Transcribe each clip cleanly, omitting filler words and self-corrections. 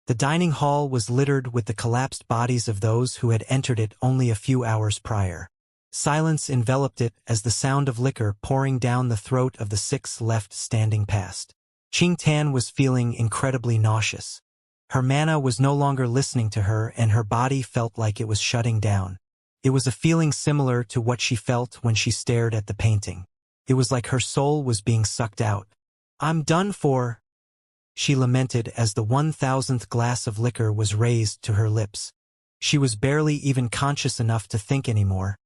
The dining hall was littered with the collapsed bodies of those who had entered it only a few hours prior. Silence enveloped it as the sound of liquor pouring down the throat of the 6 left standing passed. Qingtan was feeling incredibly nauseous. Her mana was no longer listening to her and her body felt like it was shutting down. It was a feeling similar to what she felt when she stared at the painting. It was like her soul was being sucked out. "I'm done for," she lamented as the 1000th glass of liquor was raised to her lips. She was barely even conscious enough to think anymore,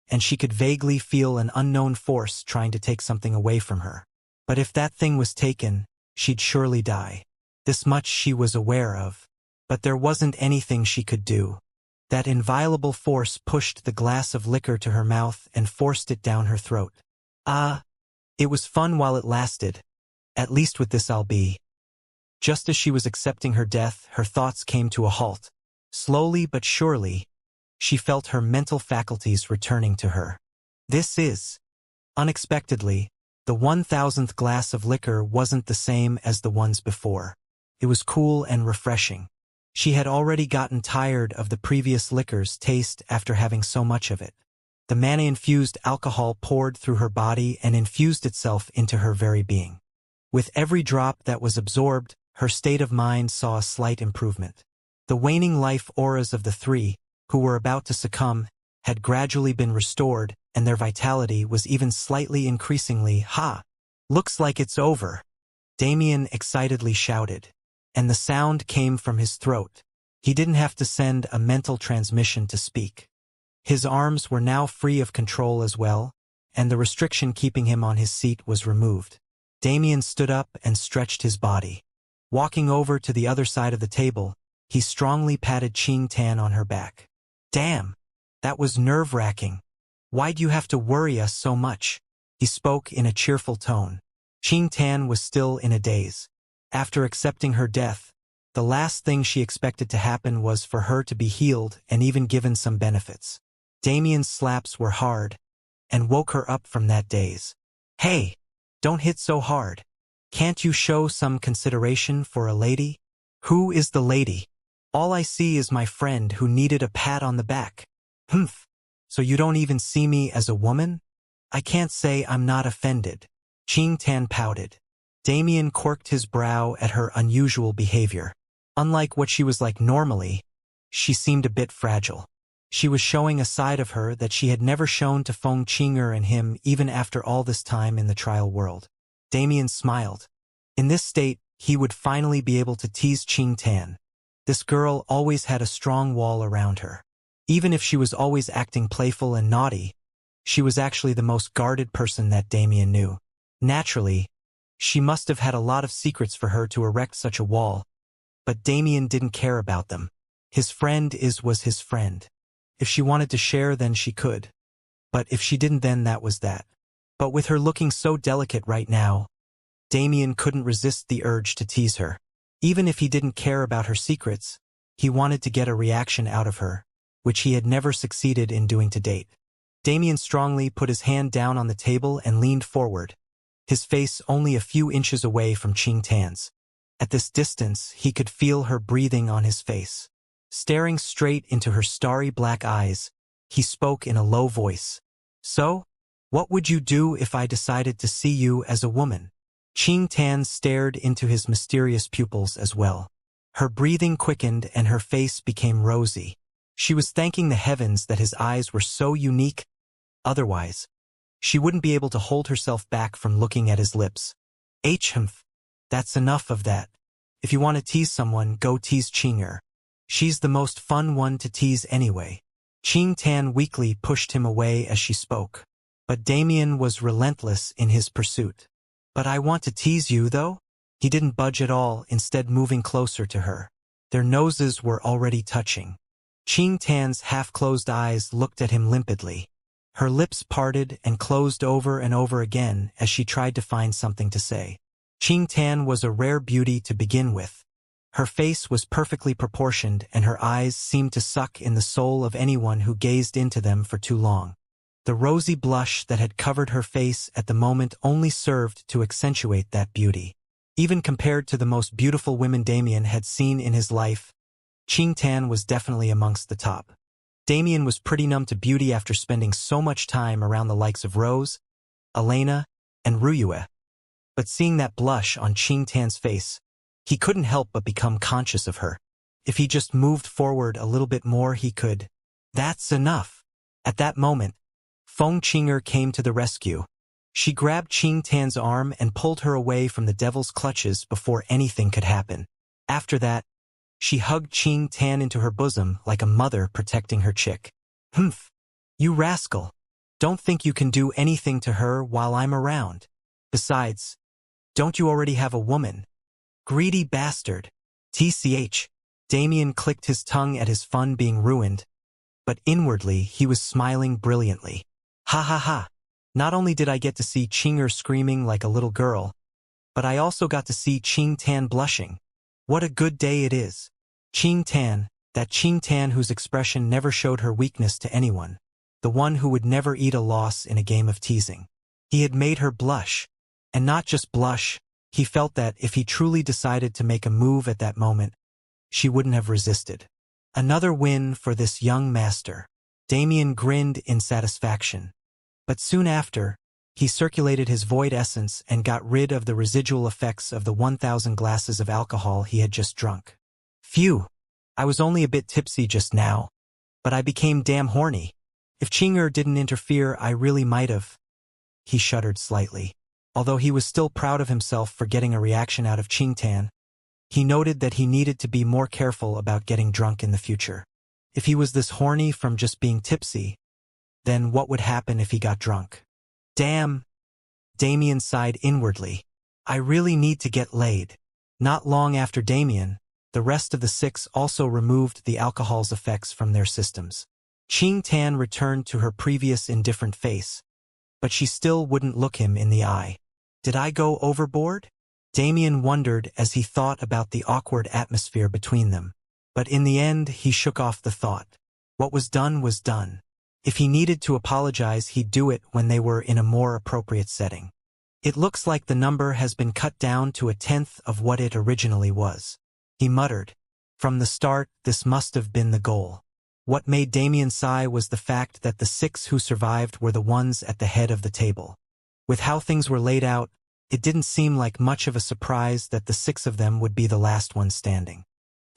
and she could vaguely feel an unknown force trying to take something away from her. But if that thing was taken, she'd surely die. This much she was aware of. But there wasn't anything she could do. That inviolable force pushed the glass of liquor to her mouth and forced it down her throat. It was fun while it lasted. At least with this I'll be. Just as she was accepting her death, her thoughts came to a halt. Slowly but surely, she felt her mental faculties returning to her. Unexpectedly, the 1000th glass of liquor wasn't the same as the ones before. It was cool and refreshing. She had already gotten tired of the previous liquor's taste after having so much of it. The mana-infused alcohol poured through her body and infused itself into her very being. With every drop that was absorbed, her state of mind saw a slight improvement. The waning life auras of the 3, who were about to succumb, had gradually been restored, and their vitality was even slightly increasingly. Looks like it's over," Damien excitedly shouted. And the sound came from his throat. He didn't have to send a mental transmission to speak. His arms were now free of control as well, and the restriction keeping him on his seat was removed. Damien stood up and stretched his body. Walking over to the other side of the table, he strongly patted Qingtan on her back. "Damn, that was nerve-wracking. Why'd you have to worry us so much?" He spoke in a cheerful tone. Qingtan was still in a daze. After accepting her death, the last thing she expected to happen was for her to be healed and even given some benefits. Damien's slaps were hard, and woke her up from that daze. "Hey, don't hit so hard. Can't you show some consideration for a lady?" "Who is the lady? All I see is my friend who needed a pat on the back." So you don't even see me as a woman?" "I can't say I'm not offended." Qingtan pouted. Damien quirked his brow at her unusual behavior. Unlike what she was like normally, she seemed a bit fragile. She was showing a side of her that she had never shown to Feng Qinger and him even after all this time in the trial world. Damien smiled. In this state, he would finally be able to tease Qingtan. This girl always had a strong wall around her. Even if she was always acting playful and naughty, she was actually the most guarded person that Damien knew. Naturally, she must have had a lot of secrets for her to erect such a wall, but Damien didn't care about them. His friend was his friend. If she wanted to share, then she could. But if she didn't, then that was that. But with her looking so delicate right now, Damien couldn't resist the urge to tease her. Even if he didn't care about her secrets, he wanted to get a reaction out of her, which he had never succeeded in doing to date. Damien strongly put his hand down on the table and leaned forward, his face only a few inches away from Qingtan's. At this distance, he could feel her breathing on his face. Staring straight into her starry black eyes, he spoke in a low voice. "So, what would you do if I decided to see you as a woman?" Qingtan stared into his mysterious pupils as well. Her breathing quickened and her face became rosy. She was thanking the heavens that his eyes were so unique. Otherwise, she wouldn't be able to hold herself back from looking at his lips. That's enough of that. If you want to tease someone, go tease Qinger. She's the most fun one to tease anyway." Qingtan weakly pushed him away as she spoke. But Damien was relentless in his pursuit. "But I want to tease you, though?" He didn't budge at all, instead moving closer to her. Their noses were already touching. Qingtan's half-closed eyes looked at him limpidly. Her lips parted and closed over and over again as she tried to find something to say. Qingtan was a rare beauty to begin with. Her face was perfectly proportioned and her eyes seemed to suck in the soul of anyone who gazed into them for too long. The rosy blush that had covered her face at the moment only served to accentuate that beauty. Even compared to the most beautiful women Damien had seen in his life, Qing Tan was definitely amongst the top. Damien was pretty numb to beauty after spending so much time around the likes of Rose, Elena, and Ruyue. But seeing that blush on Qing Tan's face, he couldn't help but become conscious of her. If he just moved forward a little bit more, he could. That's enough. At that moment, Feng Qinger came to the rescue. She grabbed Qing Tan's arm and pulled her away from the devil's clutches before anything could happen. After that, she hugged Qing Tan into her bosom like a mother protecting her chick. Humph! You rascal! Don't think you can do anything to her while I'm around. Besides, don't you already have a woman? Greedy bastard! TCH. Damien clicked his tongue at his fun being ruined, but inwardly he was smiling brilliantly. Ha ha ha! Not only did I get to see Qinger screaming like a little girl, but I also got to see Qing Tan blushing. What a good day it is. Qing Tan, that Qing Tan whose expression never showed her weakness to anyone, the one who would never eat a loss in a game of teasing. He had made her blush, and not just blush, he felt that if he truly decided to make a move at that moment, she wouldn't have resisted. Another win for this young master. Damien grinned in satisfaction. But soon after, he circulated his void essence and got rid of the residual effects of the 1,000 glasses of alcohol he had just drunk. Phew! I was only a bit tipsy just now, but I became damn horny. If Qinger didn't interfere, I really might have. He shuddered slightly. Although he was still proud of himself for getting a reaction out of Qing Tan, he noted that he needed to be more careful about getting drunk in the future. If he was this horny from just being tipsy, then what would happen if he got drunk? Damn! Damien sighed inwardly. I really need to get laid. Not long after Damien, the rest of the six also removed the alcohol's effects from their systems. Qing Tan returned to her previous indifferent face, but she still wouldn't look him in the eye. Did I go overboard? Damien wondered as he thought about the awkward atmosphere between them. But in the end, he shook off the thought. What was done was done. If he needed to apologize, he'd do it when they were in a more appropriate setting. It looks like the number has been cut down to 1/10 of what it originally was. He muttered. From the start, this must have been the goal. What made Damien sigh was the fact that the six who survived were the ones at the head of the table. With how things were laid out, it didn't seem like much of a surprise that the six of them would be the last ones standing.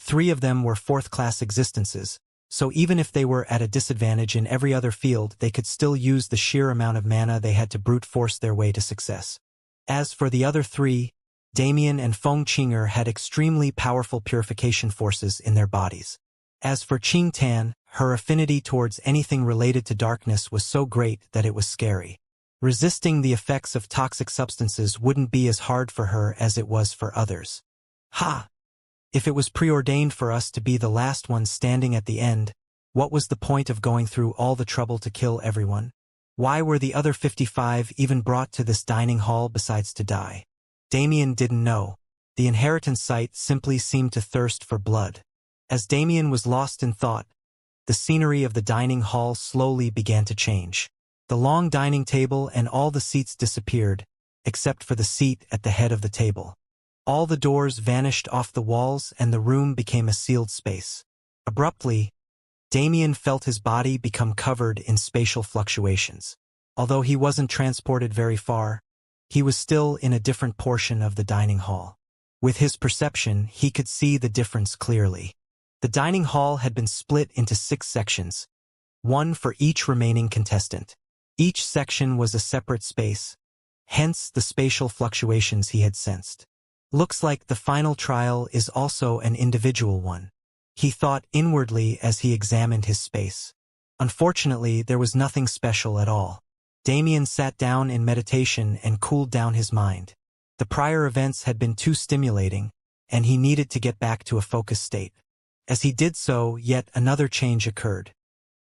3 of them were fourth-class existences, so even if they were at a disadvantage in every other field, they could still use the sheer amount of mana they had to brute force their way to success. As for the other 3, Damien and Feng Qinger had extremely powerful purification forces in their bodies. As for Qing Tan, her affinity towards anything related to darkness was so great that it was scary. Resisting the effects of toxic substances wouldn't be as hard for her as it was for others. Ha! If it was preordained for us to be the last ones standing at the end, what was the point of going through all the trouble to kill everyone? Why were the other 55 even brought to this dining hall besides to die? Damien didn't know. The inheritance site simply seemed to thirst for blood. As Damien was lost in thought, the scenery of the dining hall slowly began to change. The long dining table and all the seats disappeared, except for the seat at the head of the table. All the doors vanished off the walls and the room became a sealed space. Abruptly, Damien felt his body become covered in spatial fluctuations. Although he wasn't transported very far, he was still in a different portion of the dining hall. With his perception, he could see the difference clearly. The dining hall had been split into 6 sections, 1 for each remaining contestant. Each section was a separate space, hence the spatial fluctuations he had sensed. Looks like the final trial is also an individual one, he thought inwardly as he examined his space. Unfortunately, there was nothing special at all. Damien sat down in meditation and cooled down his mind. The prior events had been too stimulating, and he needed to get back to a focused state. As he did so, yet another change occurred.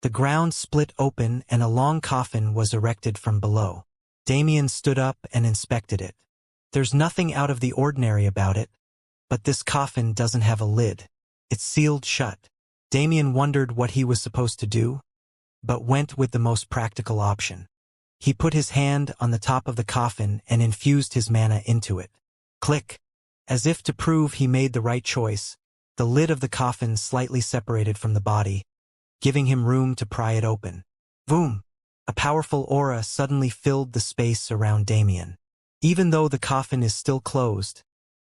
The ground split open and a long coffin was erected from below. Damien stood up and inspected it. There's nothing out of the ordinary about it, but this coffin doesn't have a lid. It's sealed shut. Damien wondered what he was supposed to do, but went with the most practical option. He put his hand on the top of the coffin and infused his mana into it. Click! As if to prove he made the right choice, the lid of the coffin slightly separated from the body, giving him room to pry it open. Boom! A powerful aura suddenly filled the space around Damien. Even though the coffin is still closed,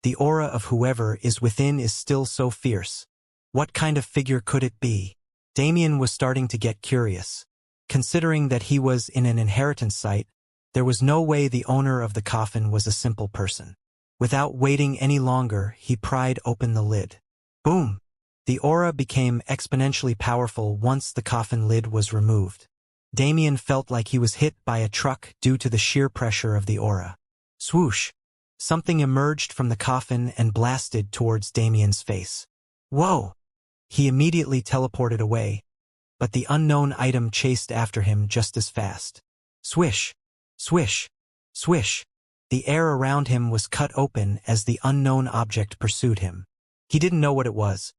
the aura of whoever is within is still so fierce. What kind of figure could it be? Damien was starting to get curious. Considering that he was in an inheritance site, there was no way the owner of the coffin was a simple person. Without waiting any longer, he pried open the lid. Boom! The aura became exponentially powerful once the coffin lid was removed. Damien felt like he was hit by a truck due to the sheer pressure of the aura. Swoosh! Something emerged from the coffin and blasted towards Damien's face. Whoa! He immediately teleported away, but the unknown item chased after him just as fast. Swish! Swish! Swish! The air around him was cut open as the unknown object pursued him. He didn't know what it was,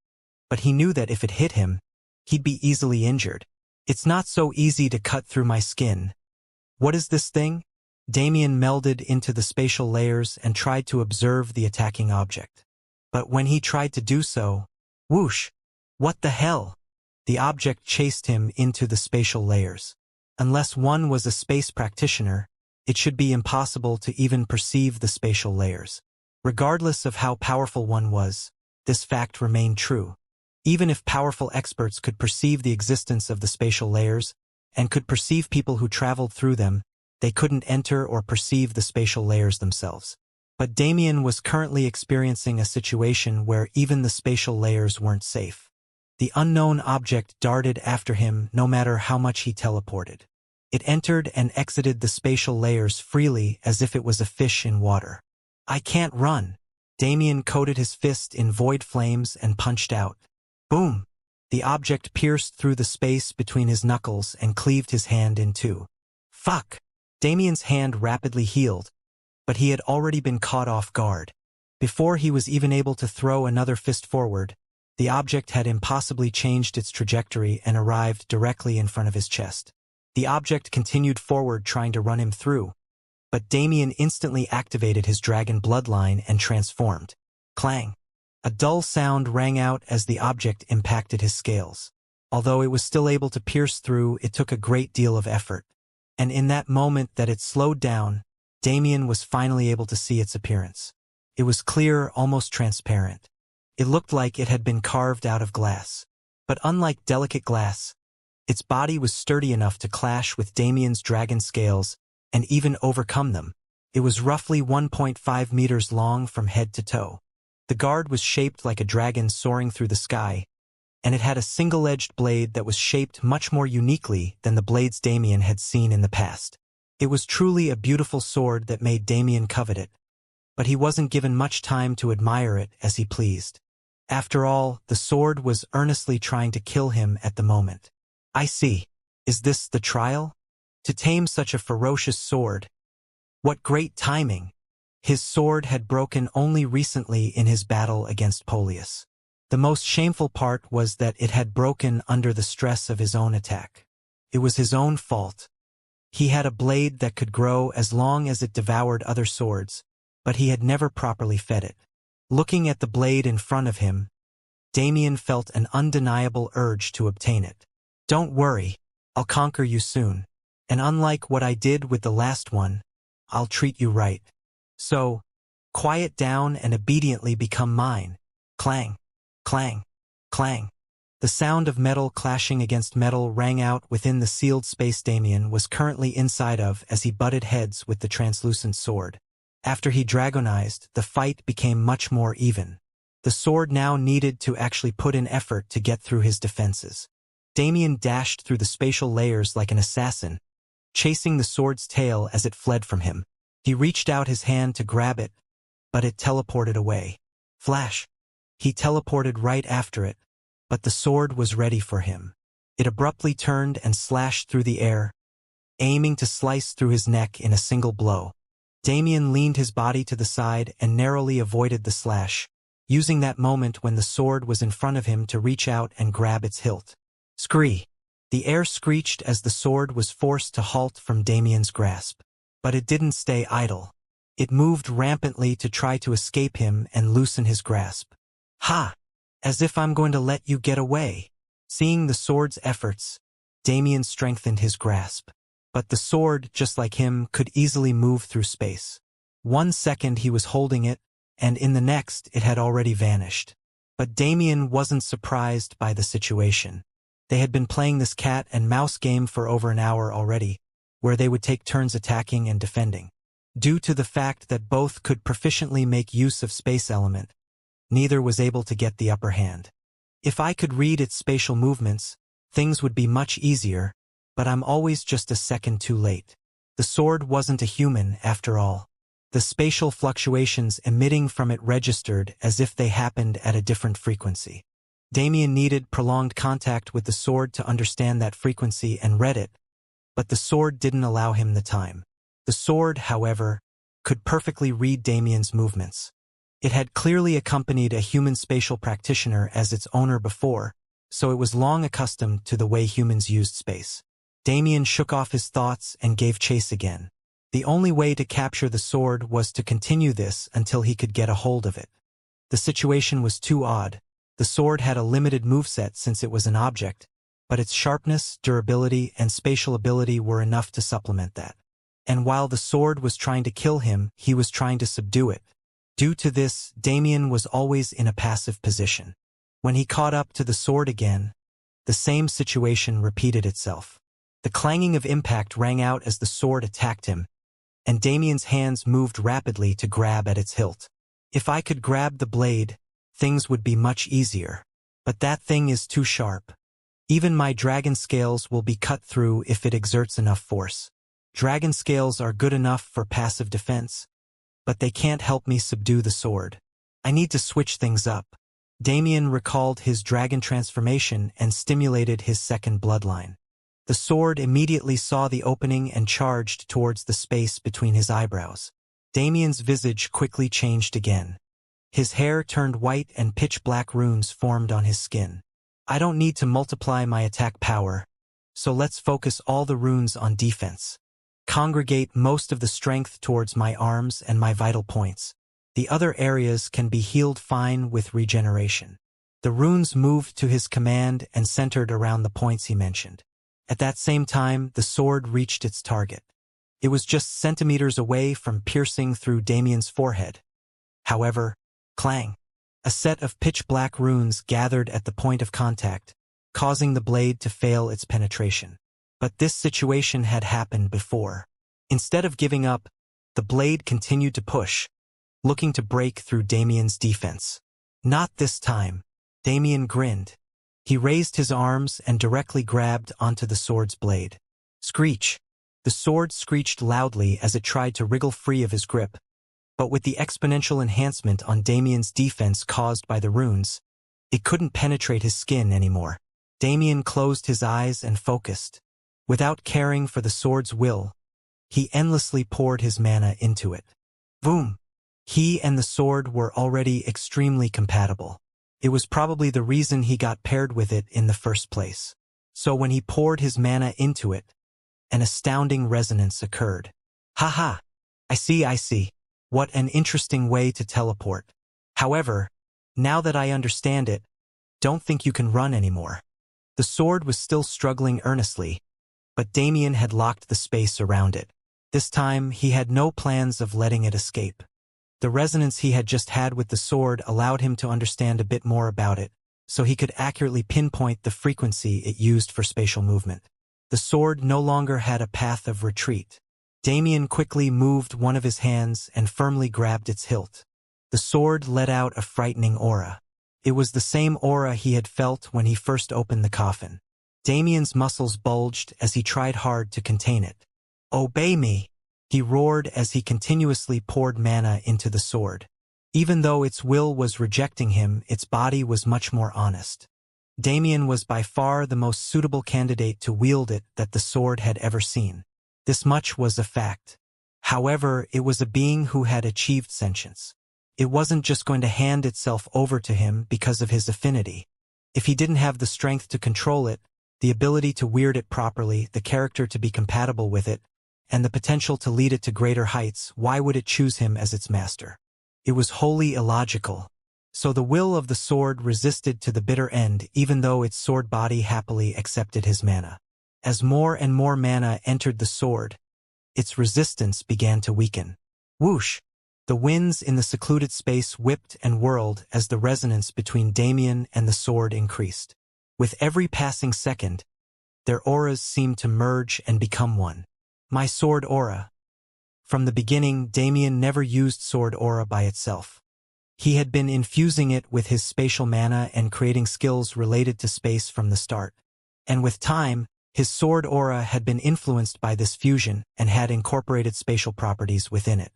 but he knew that if it hit him, he'd be easily injured. It's not so easy to cut through my skin. What is this thing? Damien melded into the spatial layers and tried to observe the attacking object. But when he tried to do so, whoosh! What the hell? The object chased him into the spatial layers. Unless one was a space practitioner, it should be impossible to even perceive the spatial layers. Regardless of how powerful one was, this fact remained true. Even if powerful experts could perceive the existence of the spatial layers, and could perceive people who traveled through them, they couldn't enter or perceive the spatial layers themselves. But Damien was currently experiencing a situation where even the spatial layers weren't safe. The unknown object darted after him no matter how much he teleported. It entered and exited the spatial layers freely as if it was a fish in water. I can't run. Damien coated his fist in void flames and punched out. Boom! The object pierced through the space between his knuckles and cleaved his hand in two. Fuck! Damien's hand rapidly healed, but he had already been caught off guard. Before he was even able to throw another fist forward, the object had impossibly changed its trajectory and arrived directly in front of his chest. The object continued forward trying to run him through, but Damien instantly activated his dragon bloodline and transformed. Clang! A dull sound rang out as the object impacted his scales. Although it was still able to pierce through, it took a great deal of effort. And in that moment that it slowed down, Damien was finally able to see its appearance. It was clear, almost transparent. It looked like it had been carved out of glass. But unlike delicate glass, its body was sturdy enough to clash with Damien's dragon scales and even overcome them. It was roughly 1.5 meters long from head to toe. The guard was shaped like a dragon soaring through the sky, and it had a single-edged blade that was shaped much more uniquely than the blades Damien had seen in the past. It was truly a beautiful sword that made Damien covet it, but he wasn't given much time to admire it as he pleased. After all, the sword was earnestly trying to kill him at the moment. I see. Is this the trial? To tame such a ferocious sword. What great timing! His sword had broken only recently in his battle against Polius. The most shameful part was that it had broken under the stress of his own attack. It was his own fault. He had a blade that could grow as long as it devoured other swords, but he had never properly fed it. Looking at the blade in front of him, Damien felt an undeniable urge to obtain it. Don't worry, I'll conquer you soon. And unlike what I did with the last one, I'll treat you right. So, quiet down and obediently become mine. Clang, clang, clang. The sound of metal clashing against metal rang out within the sealed space Damien was currently inside of as he butted heads with the translucent sword. After he dragonized, the fight became much more even. The sword now needed to actually put in effort to get through his defenses. Damien dashed through the spatial layers like an assassin, chasing the sword's tail as it fled from him. He reached out his hand to grab it, but it teleported away. Flash! He teleported right after it, but the sword was ready for him. It abruptly turned and slashed through the air, aiming to slice through his neck in a single blow. Damien leaned his body to the side and narrowly avoided the slash, using that moment when the sword was in front of him to reach out and grab its hilt. Scree! The air screeched as the sword was forced to halt from Damien's grasp. But it didn't stay idle. It moved rampantly to try to escape him and loosen his grasp. Ha! As if I'm going to let you get away. Seeing the sword's efforts, Damien strengthened his grasp. But the sword, just like him, could easily move through space. 1 second he was holding it, and in the next it had already vanished. But Damien wasn't surprised by the situation. They had been playing this cat and mouse game for over an hour already, where they would take turns attacking and defending. Due to the fact that both could proficiently make use of space element, neither was able to get the upper hand. If I could read its spatial movements, things would be much easier, but I'm always just a second too late. The sword wasn't a human, after all. The spatial fluctuations emitting from it registered as if they happened at a different frequency. Damien needed prolonged contact with the sword to understand that frequency and read it, but the sword didn't allow him the time. The sword, however, could perfectly read Damien's movements. It had clearly accompanied a human spatial practitioner as its owner before, so it was long accustomed to the way humans used space. Damien shook off his thoughts and gave chase again. The only way to capture the sword was to continue this until he could get a hold of it. The situation was too odd. The sword had a limited moveset since it was an object, but its sharpness, durability, and spatial ability were enough to supplement that. And while the sword was trying to kill him, he was trying to subdue it. Due to this, Damien was always in a passive position. When he caught up to the sword again, the same situation repeated itself. The clanging of impact rang out as the sword attacked him, and Damien's hands moved rapidly to grab at its hilt. If I could grab the blade, things would be much easier. But that thing is too sharp. Even my dragon scales will be cut through if it exerts enough force. Dragon scales are good enough for passive defense, but they can't help me subdue the sword. I need to switch things up. Damien recalled his dragon transformation and stimulated his second bloodline. The sword immediately saw the opening and charged towards the space between his eyebrows. Damien's visage quickly changed again. His hair turned white and pitch-black runes formed on his skin. I don't need to multiply my attack power, so let's focus all the runes on defense. Congregate most of the strength towards my arms and my vital points. The other areas can be healed fine with regeneration. The runes moved to his command and centered around the points he mentioned. At that same time, the sword reached its target. It was just centimeters away from piercing through Damien's forehead. However, clang! A set of pitch-black runes gathered at the point of contact, causing the blade to fail its penetration. But this situation had happened before. Instead of giving up, the blade continued to push, looking to break through Damien's defense. Not this time. Damien grinned. He raised his arms and directly grabbed onto the sword's blade. Screech! The sword screeched loudly as it tried to wriggle free of his grip, but with the exponential enhancement on Damien's defense caused by the runes, it couldn't penetrate his skin anymore. Damien closed his eyes and focused. Without caring for the sword's will, he endlessly poured his mana into it. Boom! He and the sword were already extremely compatible. It was probably the reason he got paired with it in the first place. So when he poured his mana into it, an astounding resonance occurred. Haha! I see. What an interesting way to teleport. However, now that I understand it, don't think you can run anymore. The sword was still struggling earnestly, but Damien had locked the space around it. This time, he had no plans of letting it escape. The resonance he had just had with the sword allowed him to understand a bit more about it, so he could accurately pinpoint the frequency it used for spatial movement. The sword no longer had a path of retreat. Damien quickly moved one of his hands and firmly grabbed its hilt. The sword let out a frightening aura. It was the same aura he had felt when he first opened the coffin. Damien's muscles bulged as he tried hard to contain it. "Obey me!" he roared as he continuously poured mana into the sword. Even though its will was rejecting him, its body was much more honest. Damien was by far the most suitable candidate to wield it that the sword had ever seen. This much was a fact. However, it was a being who had achieved sentience. It wasn't just going to hand itself over to him because of his affinity. If he didn't have the strength to control it, the ability to wield it properly, the character to be compatible with it, and the potential to lead it to greater heights, why would it choose him as its master? It was wholly illogical. So the will of the sword resisted to the bitter end, even though its sword body happily accepted his mana. As more and more mana entered the sword, its resistance began to weaken. Whoosh! The winds in the secluded space whipped and whirled as the resonance between Damien and the sword increased. With every passing second, their auras seemed to merge and become one. My sword aura. From the beginning, Damien never used sword aura by itself. He had been infusing it with his spatial mana and creating skills related to space from the start. And with time, his sword aura had been influenced by this fusion and had incorporated spatial properties within it.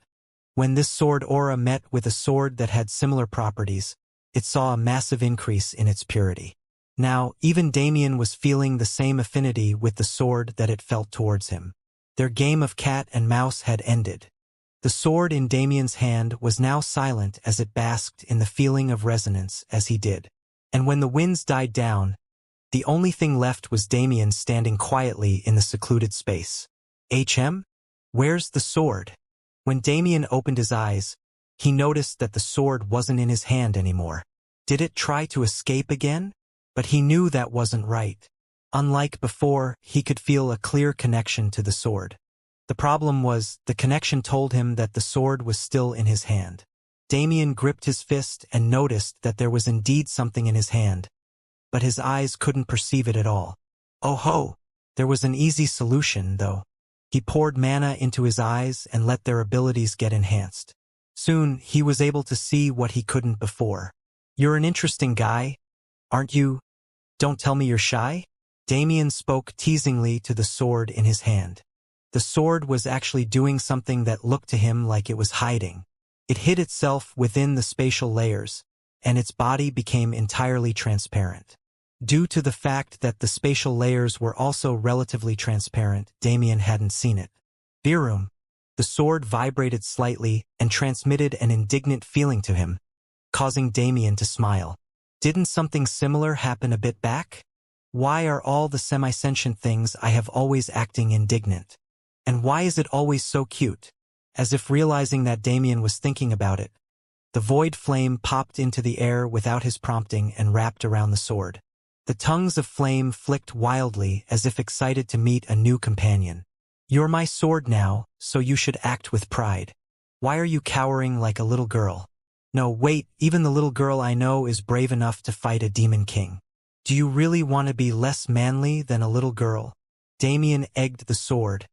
When this sword aura met with a sword that had similar properties, it saw a massive increase in its purity. Now, even Damien was feeling the same affinity with the sword that it felt towards him. Their game of cat and mouse had ended. The sword in Damien's hand was now silent as it basked in the feeling of resonance as he did. And when the winds died down, the only thing left was Damien standing quietly in the secluded space. HM? Where's the sword? When Damien opened his eyes, he noticed that the sword wasn't in his hand anymore. Did it try to escape again? But he knew that wasn't right. Unlike before, he could feel a clear connection to the sword. The problem was, the connection told him that the sword was still in his hand. Damien gripped his fist and noticed that there was indeed something in his hand, but his eyes couldn't perceive it at all. Oh ho! There was an easy solution, though. He poured mana into his eyes and let their abilities get enhanced. Soon, he was able to see what he couldn't before. You're an interesting guy, aren't you? Don't tell me you're shy? Damien spoke teasingly to the sword in his hand. The sword was actually doing something that looked to him like it was hiding. It hid itself within the spatial layers, and its body became entirely transparent. Due to the fact that the spatial layers were also relatively transparent, Damien hadn't seen it. Virum. The sword vibrated slightly and transmitted an indignant feeling to him, causing Damien to smile. Didn't something similar happen a bit back? Why are all the semi-sentient things I have always acting indignant? And why is it always so cute? As if realizing that Damien was thinking about it, the void flame popped into the air without his prompting and wrapped around the sword. The tongues of flame flicked wildly as if excited to meet a new companion. You're my sword now, so you should act with pride. Why are you cowering like a little girl? No, wait, even the little girl I know is brave enough to fight a demon king. Do you really want to be less manly than a little girl? Damien egged the sword,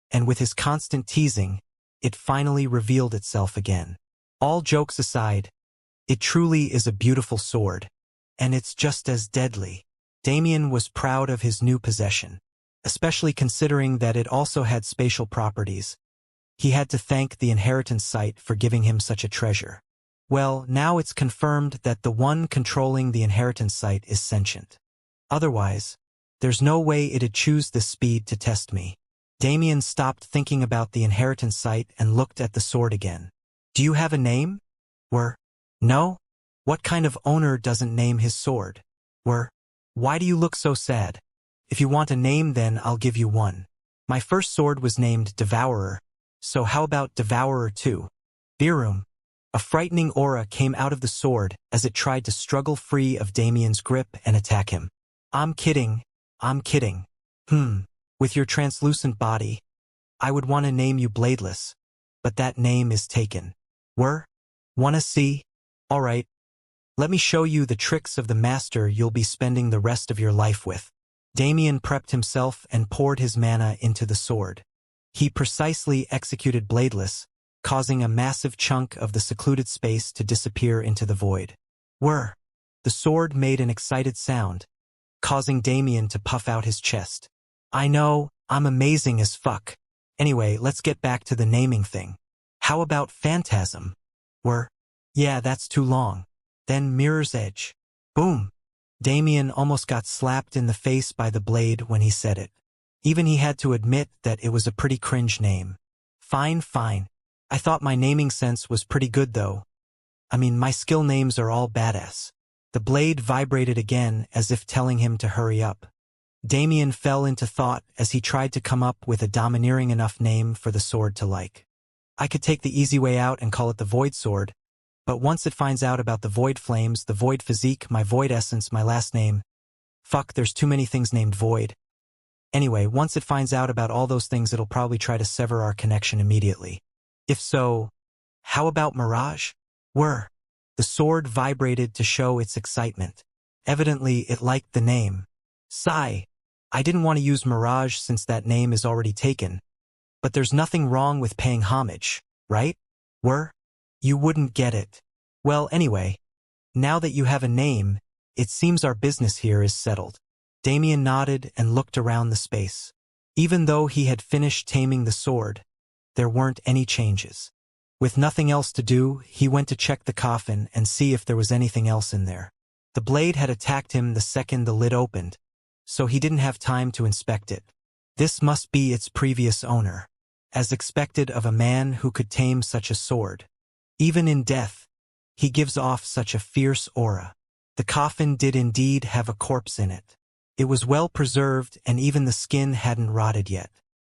and with his constant teasing, it finally revealed itself again. All jokes aside, it truly is a beautiful sword, and it's just as deadly. Damien was proud of his new possession, especially considering that it also had spatial properties. He had to thank the inheritance site for giving him such a treasure. Well, now it's confirmed that the one controlling the inheritance site is sentient. Otherwise, there's no way it'd choose this speed to test me. Damien stopped thinking about the inheritance site and looked at the sword again. Do you have a name? No? What kind of owner doesn't name his sword? Why do you look so sad? If you want a name, then I'll give you one. My first sword was named Devourer, so how about Devourer 2? Virum. A frightening aura came out of the sword as it tried to struggle free of Damien's grip and attack him. I'm kidding. With your translucent body, I would want to name you Bladeless, but that name is taken. Wanna see? Alright. Let me show you the tricks of the master you'll be spending the rest of your life with. Damien prepped himself and poured his mana into the sword. He precisely executed Bladeless, causing a massive chunk of the secluded space to disappear into the void. The sword made an excited sound, causing Damien to puff out his chest. I know, I'm amazing as fuck. Anyway, let's get back to the naming thing. How about Phantasm? Yeah, that's too long. Then Mirror's Edge. Boom! Damien almost got slapped in the face by the blade when he said it. Even he had to admit that it was a pretty cringe name. Fine. I thought my naming sense was pretty good though. I mean, my skill names are all badass. The blade vibrated again as if telling him to hurry up. Damien fell into thought as he tried to come up with a domineering enough name for the sword to like. I could take the easy way out and call it the Void Sword, but once it finds out about the Void Flames, the Void Physique, my Void Essence, my last name… Fuck, there's too many things named Void. Anyway, once it finds out about all those things, it'll probably try to sever our connection immediately. If so, how about Mirage? The sword vibrated to show its excitement. Evidently, it liked the name. Sigh. I didn't want to use Mirage since that name is already taken. But there's nothing wrong with paying homage, right? You wouldn't get it. Well, anyway, now that you have a name, it seems our business here is settled. Damien nodded and looked around the space. Even though he had finished taming the sword, there weren't any changes. With nothing else to do, he went to check the coffin and see if there was anything else in there. The blade had attacked him the second the lid opened, so he didn't have time to inspect it. This must be its previous owner, as expected of a man who could tame such a sword. Even in death, he gives off such a fierce aura. The coffin did indeed have a corpse in it. It was well preserved and even the skin hadn't rotted yet.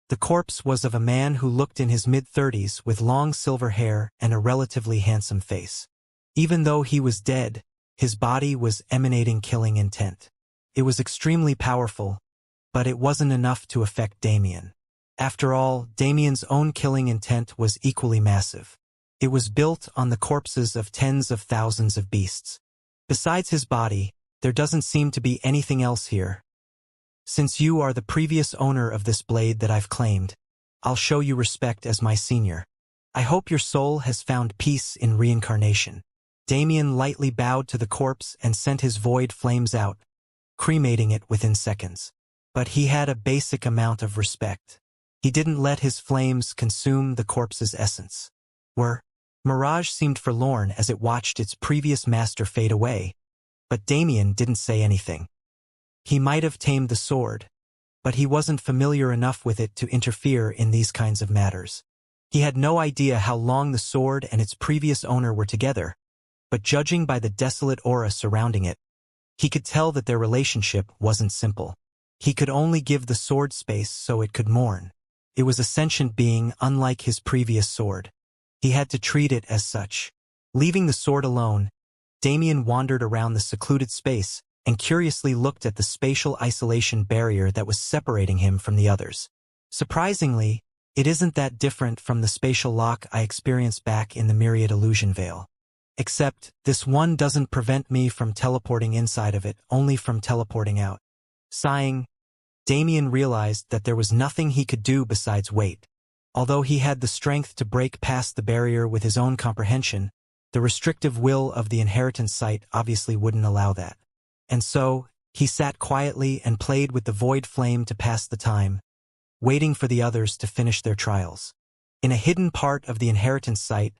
The corpse was of a man who looked in his mid-30s with long silver hair and a relatively handsome face. Even though he was dead, his body was emanating killing intent. It was extremely powerful, but it wasn't enough to affect Damien. After all, Damien's own killing intent was equally massive. It was built on the corpses of tens of thousands of beasts. Besides his body, there doesn't seem to be anything else here. Since you are the previous owner of this blade that I've claimed, I'll show you respect as my senior. I hope your soul has found peace in reincarnation. Damien lightly bowed to the corpse and sent his void flames out, cremating it within seconds. But he had a basic amount of respect. He didn't let his flames consume the corpse's essence. Mirage seemed forlorn as it watched its previous master fade away, but Damien didn't say anything. He might have tamed the sword, but he wasn't familiar enough with it to interfere in these kinds of matters. He had no idea how long the sword and its previous owner were together, but judging by the desolate aura surrounding it, he could tell that their relationship wasn't simple. He could only give the sword space so it could mourn. It was a sentient being unlike his previous sword. He had to treat it as such. Leaving the sword alone, Damien wandered around the secluded space and curiously looked at the spatial isolation barrier that was separating him from the others. Surprisingly, it isn't that different from the spatial lock I experienced back in the Myriad Illusion Veil. Except, this one doesn't prevent me from teleporting inside of it, only from teleporting out. Sighing, Damien realized that there was nothing he could do besides wait. Although he had the strength to break past the barrier with his own comprehension, the restrictive will of the inheritance site obviously wouldn't allow that. And so, he sat quietly and played with the void flame to pass the time, waiting for the others to finish their trials. In a hidden part of the inheritance site,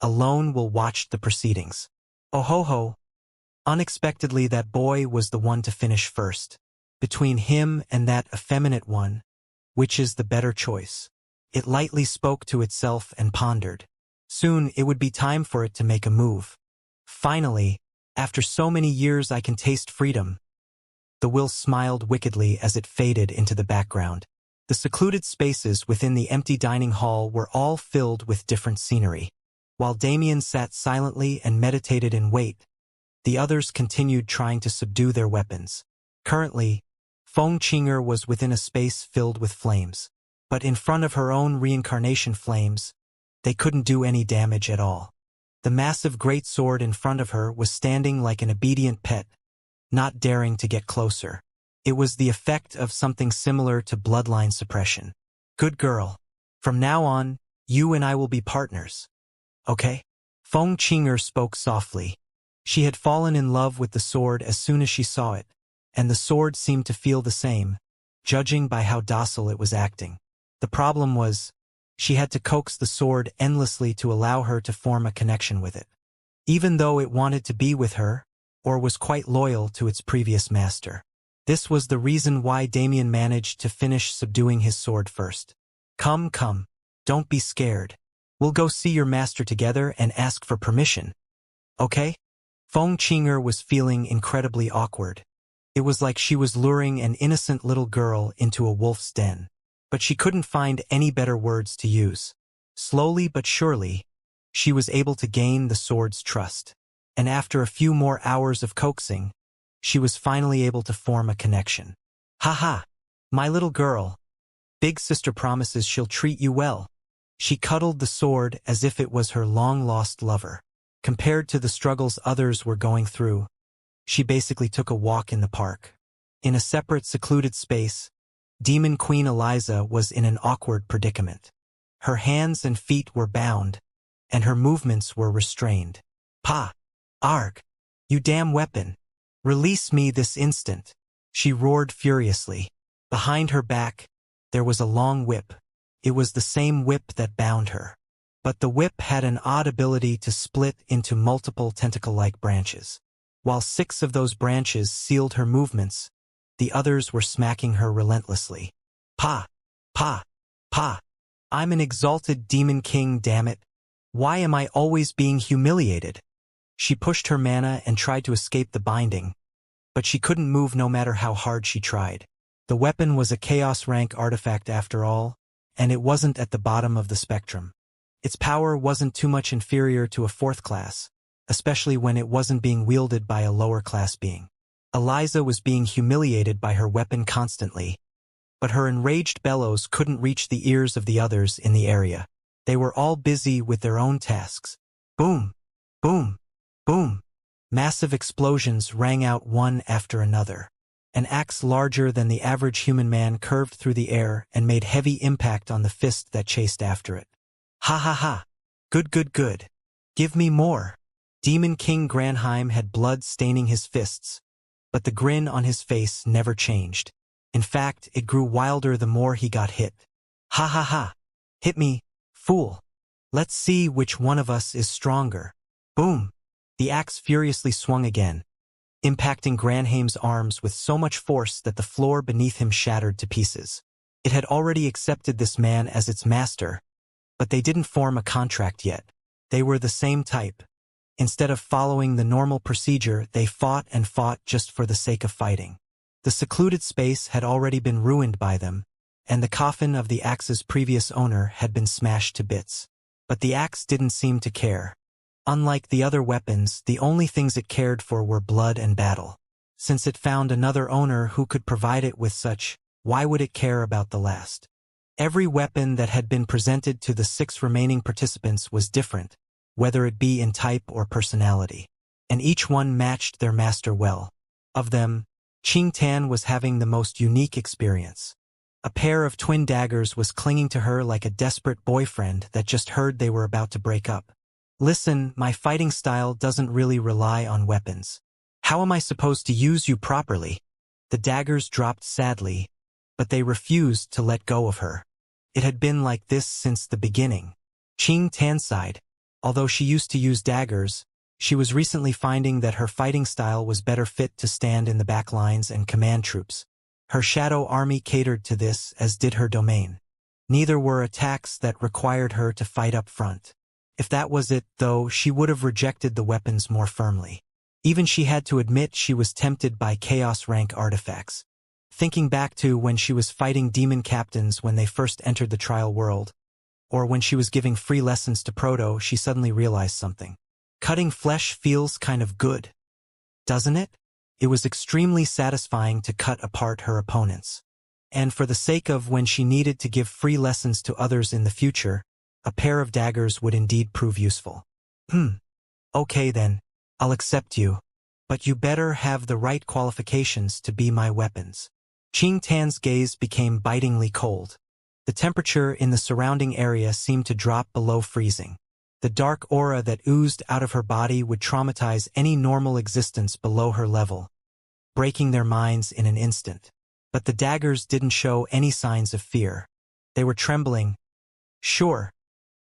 alone will watch the proceedings. Oh ho ho! Unexpectedly that boy was the one to finish first. Between him and that effeminate one, which is the better choice? It lightly spoke to itself and pondered. Soon it would be time for it to make a move. Finally, after so many years I can taste freedom. The will smiled wickedly as it faded into the background. The secluded spaces within the empty dining hall were all filled with different scenery. While Damien sat silently and meditated in wait, the others continued trying to subdue their weapons. Currently, Feng Qinger was within a space filled with flames. But in front of her own reincarnation flames, they couldn't do any damage at all. The massive great sword in front of her was standing like an obedient pet, not daring to get closer. It was the effect of something similar to bloodline suppression. Good girl. From now on, you and I will be partners. Okay? Feng Qinger spoke softly. She had fallen in love with the sword as soon as she saw it, and the sword seemed to feel the same, judging by how docile it was acting. The problem was, she had to coax the sword endlessly to allow her to form a connection with it. Even though it wanted to be with her, or was quite loyal to its previous master. This was the reason why Damien managed to finish subduing his sword first. Come, don't be scared. We'll go see your master together and ask for permission. Okay? Feng Qinger was feeling incredibly awkward. It was like she was luring an innocent little girl into a wolf's den. But she couldn't find any better words to use. Slowly but surely, she was able to gain the sword's trust. And after a few more hours of coaxing, she was finally able to form a connection. "Ha, my little girl. Big sister promises she'll treat you well." She cuddled the sword as if it was her long-lost lover. Compared to the struggles others were going through, she basically took a walk in the park. In a separate, secluded space, Demon Queen Eliza was in an awkward predicament. Her hands and feet were bound, and her movements were restrained. "Pa! Arg! You damn weapon! Release me this instant!" she roared furiously. Behind her back, there was a long whip. It was the same whip that bound her. But the whip had an odd ability to split into multiple tentacle-like branches. While 6 of those branches sealed her movements, the others were smacking her relentlessly. "Pa! Pa! Pa! I'm an exalted demon king, damn it! Why am I always being humiliated?" She pushed her mana and tried to escape the binding, but she couldn't move no matter how hard she tried. The weapon was a Chaos rank artifact after all, and it wasn't at the bottom of the spectrum. Its power wasn't too much inferior to a 4th class, especially when it wasn't being wielded by a lower class being. Eliza was being humiliated by her weapon constantly, but her enraged bellows couldn't reach the ears of the others in the area. They were all busy with their own tasks. Boom! Boom! Boom! Massive explosions rang out one after another. An axe larger than the average human man curved through the air and made heavy impact on the fist that chased after it. "Ha! Good. Give me more." Demon King Granheim had blood staining his fists, but the grin on his face never changed. In fact, it grew wilder the more he got hit. Ha! Hit me, fool. Let's see which one of us is stronger." Boom! The axe furiously swung again, impacting Granheim's arms with so much force that the floor beneath him shattered to pieces. It had already accepted this man as its master, but they didn't form a contract yet. They were the same type. Instead of following the normal procedure, they fought and fought just for the sake of fighting. The secluded space had already been ruined by them, and the coffin of the axe's previous owner had been smashed to bits. But the axe didn't seem to care. Unlike the other weapons, the only things it cared for were blood and battle. Since it found another owner who could provide it with such, why would it care about the last? Every weapon that had been presented to the 6 remaining participants was different, whether it be in type or personality, and each one matched their master well. Of them, Qing Tan was having the most unique experience. A pair of twin daggers was clinging to her like a desperate boyfriend that just heard they were about to break up. "Listen, my fighting style doesn't really rely on weapons. How am I supposed to use you properly?" The daggers dropped sadly, but they refused to let go of her. It had been like this since the beginning. Qing Tan sighed. Although she used to use daggers, she was recently finding that her fighting style was better fit to stand in the back lines and command troops. Her shadow army catered to this, as did her domain. Neither were attacks that required her to fight up front. If that was it, though, she would have rejected the weapons more firmly. Even she had to admit she was tempted by Chaos rank artifacts. Thinking back to when she was fighting demon captains when they first entered the trial world, or when she was giving free lessons to Proto, she suddenly realized something. Cutting flesh feels kind of good, doesn't it? It was extremely satisfying to cut apart her opponents. And for the sake of when she needed to give free lessons to others in the future, a pair of daggers would indeed prove useful. Okay then, I'll accept you. But you better have the right qualifications to be my weapons. Qing Tan's gaze became bitingly cold. The temperature in the surrounding area seemed to drop below freezing. The dark aura that oozed out of her body would traumatize any normal existence below her level, breaking their minds in an instant. But the daggers didn't show any signs of fear. They were trembling, sure,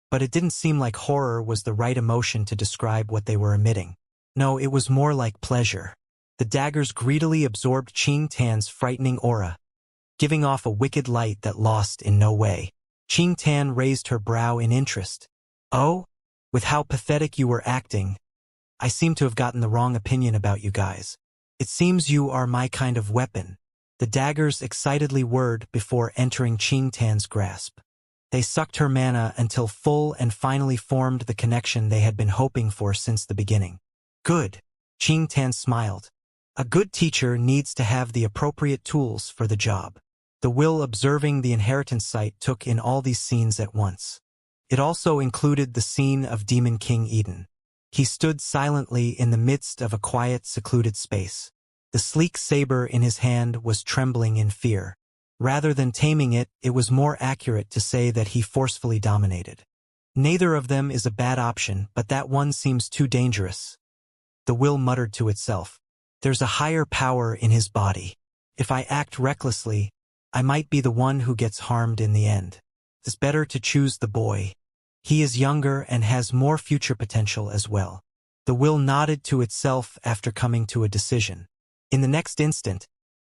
but it didn't seem like horror was the right emotion to describe what they were emitting. No, it was more like pleasure. The daggers greedily absorbed Qing Tan's frightening aura, giving off a wicked light that lost in no way. Qing Tan raised her brow in interest. "Oh? With how pathetic you were acting, I seem to have gotten the wrong opinion about you guys." It seems you are my kind of weapon, the daggers excitedly whirred before entering Qing Tan's grasp. They sucked her mana until full and finally formed the connection they had been hoping for since the beginning. Good. Qing Tan smiled. A good teacher needs to have the appropriate tools for the job. The will observing the inheritance site took in all these scenes at once. It also included the scene of Demon King Eden. He stood silently in the midst of a quiet, secluded space. The sleek saber in his hand was trembling in fear. Rather than taming it, it was more accurate to say that he forcefully dominated. Neither of them is a bad option, but that one seems too dangerous. The will muttered to itself. There's a higher power in his body. If I act recklessly, I might be the one who gets harmed in the end. It's better to choose the boy. He is younger and has more future potential as well. The will nodded to itself after coming to a decision. In the next instant,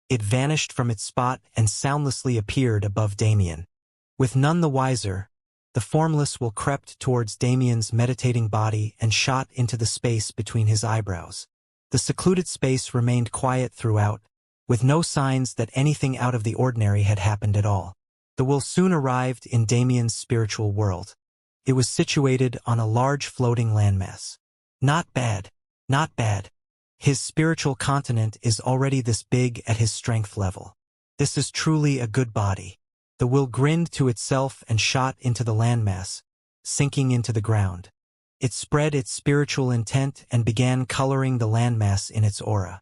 it vanished from its spot and soundlessly appeared above Damien. With none the wiser, the formless will crept towards Damien's meditating body and shot into the space between his eyebrows. The secluded space remained quiet throughout, with no signs that anything out of the ordinary had happened at all. The will soon arrived in Damien's spiritual world. It was situated on a large floating landmass. Not bad, not bad. His spiritual continent is already this big at his strength level. This is truly a good body. The will grinned to itself and shot into the landmass, sinking into the ground. It spread its spiritual intent and began coloring the landmass in its aura.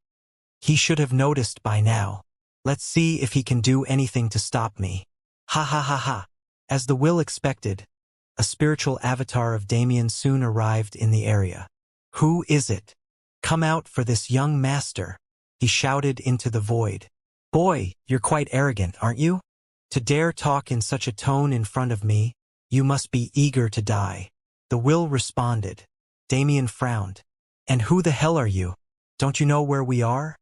He should have noticed by now. Let's see if he can do anything to stop me. Ha ha ha ha. As the will expected, a spiritual avatar of Damien soon arrived in the area. Who is it? Come out for this young master, he shouted into the void. Boy, you're quite arrogant, aren't you? To dare talk in such a tone in front of me, you must be eager to die. The will responded. Damien frowned. And who the hell are you? Don't you know where we are?